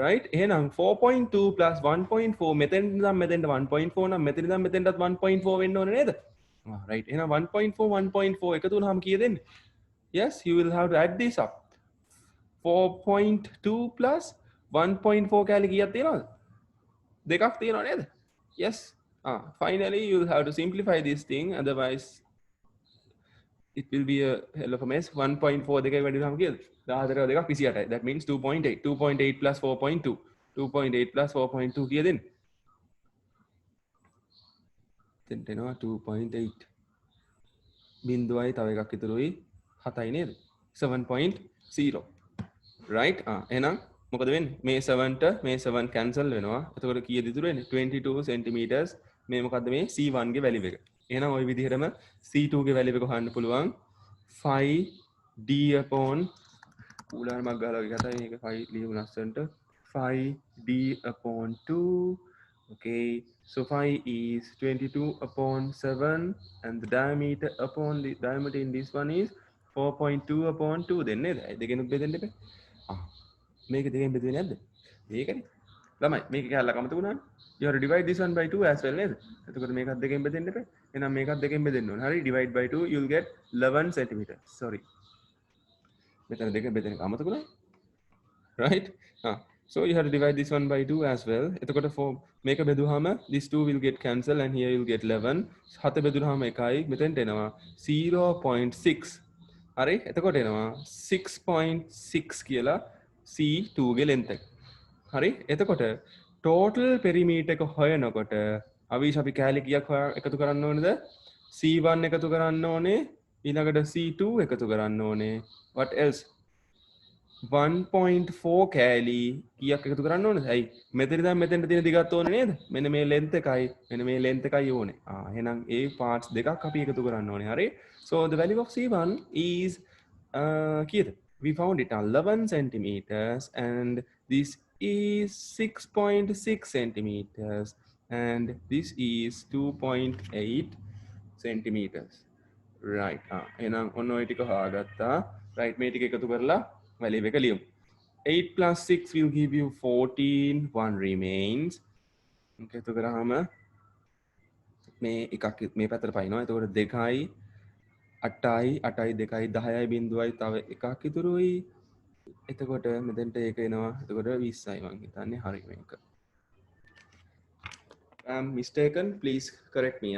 Speaker 1: right එහෙනම් 4.2 plus 1.4 මෙතෙන් ඉඳන් මෙතෙන්ට 1.4 නම් මෙතෙන් ඉඳන් මෙතෙන්ටත් 1.4 වෙන්න ඕනේ නේද? right එහෙනම් 1.4 එකතු වුණාම කීයද එන්නේ? yes you will have to add this up 4.2 plus 1.4 කැලි කීයක් තියෙනවද? දෙකක් තියෙනවා නේද? yes finally you will have to simplify this thing otherwise it will be a hell of a mess. 1.4 දෙකයි වැඩි වුණාම කීයද? 14 දෙකක් 28යි. that means 2.8 2.8 plus 4.2 2.8 plus 4.2 කීයද එන්නේ? දැන් එනවා 2.8 බිඳුවයි තව එකක් ඉතුරුයි 7යි නේද? 7.0 right එහෙනම් මොකද වෙන්නේ? මේ 7ට මේ 7 cancel වෙනවා. එතකොට කීයද ඉතුරු වෙන්නේ? 22 centimeters. මේ මොකද්ද මේ C1 ගේ value එක. එහෙනම් ওই විදිහටම C2 ගේ value එක හොයන්න පුළුවන් 5d upon උදාහරණයක් ගහලා වගේ කතා මේක 5 ලියමු ලස්සනට 5d upon 2 okay so 5 is 22 upon 7 and the diameter in this one is 4.2 upon 2 දෙන්නේ නේද? දෙකෙන් බෙදෙන්න එපා. මේක දෙකෙන් බෙදුවේ නැද්ද? ඒකනේ. ළමයි මේක කැලලක් අමතක වුණානේ. you have to divide this one by 2 as well නේද? එතකොට මේකත් දෙකෙන් බෙදෙන්න එපා. එහෙනම් මේකත් දෙකෙන් බෙදෙන්න ඕනේ. හරි divide by 2 you will get 11 cm. sorry. මෙතන දෙකෙන් බෙදෙන එක අමතක වුණා. right? so you have to divide this one by 2 as well. එතකොට මේක බෙදුවාම this 2 will get cancel and here you will get 11. 7 බෙදුවාම එකයි මෙතෙන්ට එනවා 0.6. හරි? එතකොට එනවා 6.6 කියලා C2 ගේ length එක. හරි? එතකොට total perimeter එක හොයනකොට අපි කැලේ කීයක් එකතු කරන්න ඕනේද? C1 එකතු කරන්න ඕනේ, ඊළඟට C2 එකතු කරන්න ඕනේ. what else? 1.4 කෑලි කීයක් එකතු කරන්න ඕනද? ඇයි මෙතන ඉඳන් මෙතෙන්ට තියෙන දිගත් ඕනේ නේද? මෙන්න මේ length එකයි මෙන්න මේ length එකයි ඕනේ. එහෙනම් ඒ parts දෙකක් අපි එකතු කරන්න ඕනේ. හරි? So the value of C1 is කීයද? We found it 11 centimeters and this is 6.6 centimeters and this is 2.8 centimeters. Right. එහෙනම් ඔන්න ඔය ටික හොයාගත්තා. Right මේ ටික එකතු කරලා value එක ලියමු. 8 plus 6 will give you 14. 1 remains. එකතු කරාම මේ එකක් මේ පැත්තට පයින්නවා. එතකොට 2යි 8යි 8යි 2යි 10යි බිඳුවයි තව එකක් ඉතුරුයි. එතකොට මෙතෙන්ට ඒක එනවා. එතකොට 20යි මං හිතන්නේ හරි මේක. Mistaken, please correct me.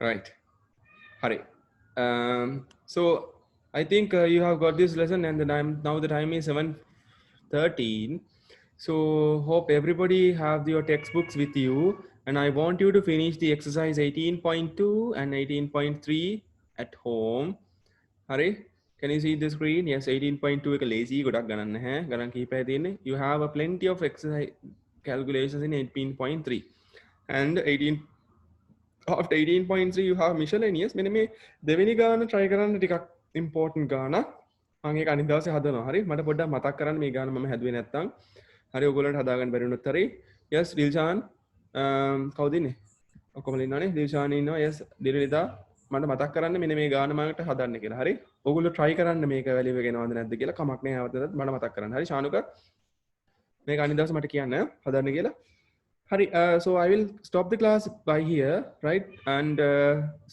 Speaker 1: Right. Hari. So I think you have got this lesson and now the time is 7:13. So hope everybody have your textbooks with you and I want you to finish the exercise 18.2 and 18.3 at home. Hari, can you see the screen? Yes, 18.2 එක lazy ගොඩක් ගණන් නැහැ. ගණන් කිහිපයක් තියෙන්නේ. You have a plenty of exercise calculations in 18.3 and 18 after 18.3 you have miscellaneous. මෙන්න මේ දෙවෙනි ගාන try කරන්න ටිකක් important ගානක්. මම ඒක අනිත් දවසේ හදනවා. හරි? මට පොඩ්ඩක් මතක් කරන්න මේ ගාන මම හැදුවේ නැත්තම්. හරි ඔයගොල්ලන්ට හදාගන්න බැරි වුණොත් හරි. yes දිල්ෂාන් කවුද ඉන්නේ? ඔක්කොම ඉන්නවනේ. දිල්ෂාන් ඉන්නවා. yes දිලිනිදා මට මතක් කරන්න මෙන්න මේ ගාන මකට හදන්න කියලා. හරි? ඔයගොල්ලෝ try කරන්න මේක වැලියු එක එනවද නැද්ද කියලා කමක් නැහැ. අවතත් මට මතක් කරන්න. හරි ශානුක මේක අනිත් දවසේ මට කියන්න හදන්න කියලා. Hari, so I will stop the class by here, right? And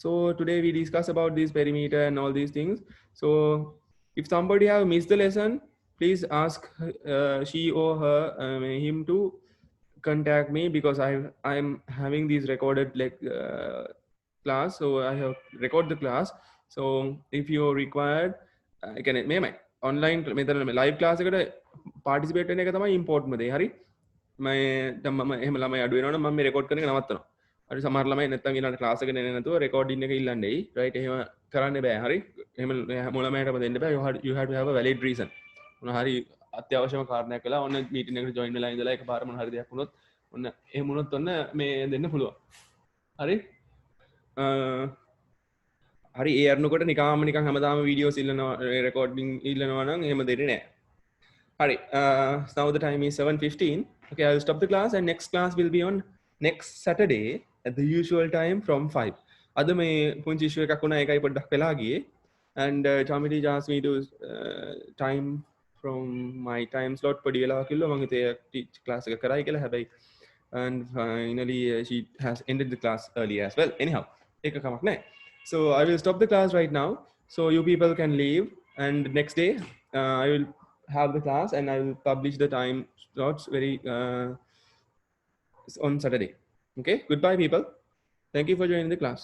Speaker 1: so today we discuss about this perimeter and all these things. So if somebody have missed the lesson, please ask she or her him to contact me because I'm having this recorded class. So I have record the class. So if you required, I can online live class participate වෙන එක තමයි important දේ. හරි? මම එහෙම ළමයි අඩු වෙනවනම් මම මේ රෙකෝඩ් කරන එක නවත්තනවා. හරි සමහර ළමයි නැත්තම් ඊළඟ ක්ලාස් එකට එන්නේ නැතුව රෙකෝඩින් එක ඉල්ලන්නේ. රයිට් එහෙම කරන්න බෑ. හරි. එහෙම මොන ළමයටම දෙන්න බෑ. You have to have a valid reason. මොන හරි අත්‍යවශ්‍යම කාරණයක් වෙලා ඔන්න මීටින් එකට ජොයින් වෙලා ඉඳලා එකපාර මොන හරි දෙයක් වුණොත් ඔන්න එහෙම වුණොත් ඔන්න මේ දෙන්න පුළුවන්. හරි. හරි ඒ අරනකොට නිකාම නිකන් හැමදාම වීඩියෝස් ඉල්ලනවා රෙකෝඩින් ඉල්ලනවා නම් එහෙම දෙන්නේ නැහැ. Alright, now the time is 7:15. Okay, I will stop the class and next class will be on next Saturday at the usual time from 5. අද මේ පුංචි issue එකක් වුණා ඒකයි පොඩ්ඩක් වෙලා ගියේ. And Chamiti asked me to time from my time slot පොඩි වෙලාවක් කිව්වා මම හිතේ teach class එක කරයි කියලා හැබැයි and finally she has ended the class early as well. Anyhow, ඒක කමක් නැහැ. So I will stop the class right now. So you people can leave and next day I will have the class and I will publish the time slots on Saturday. Okay, goodbye people. Thank you for joining the class.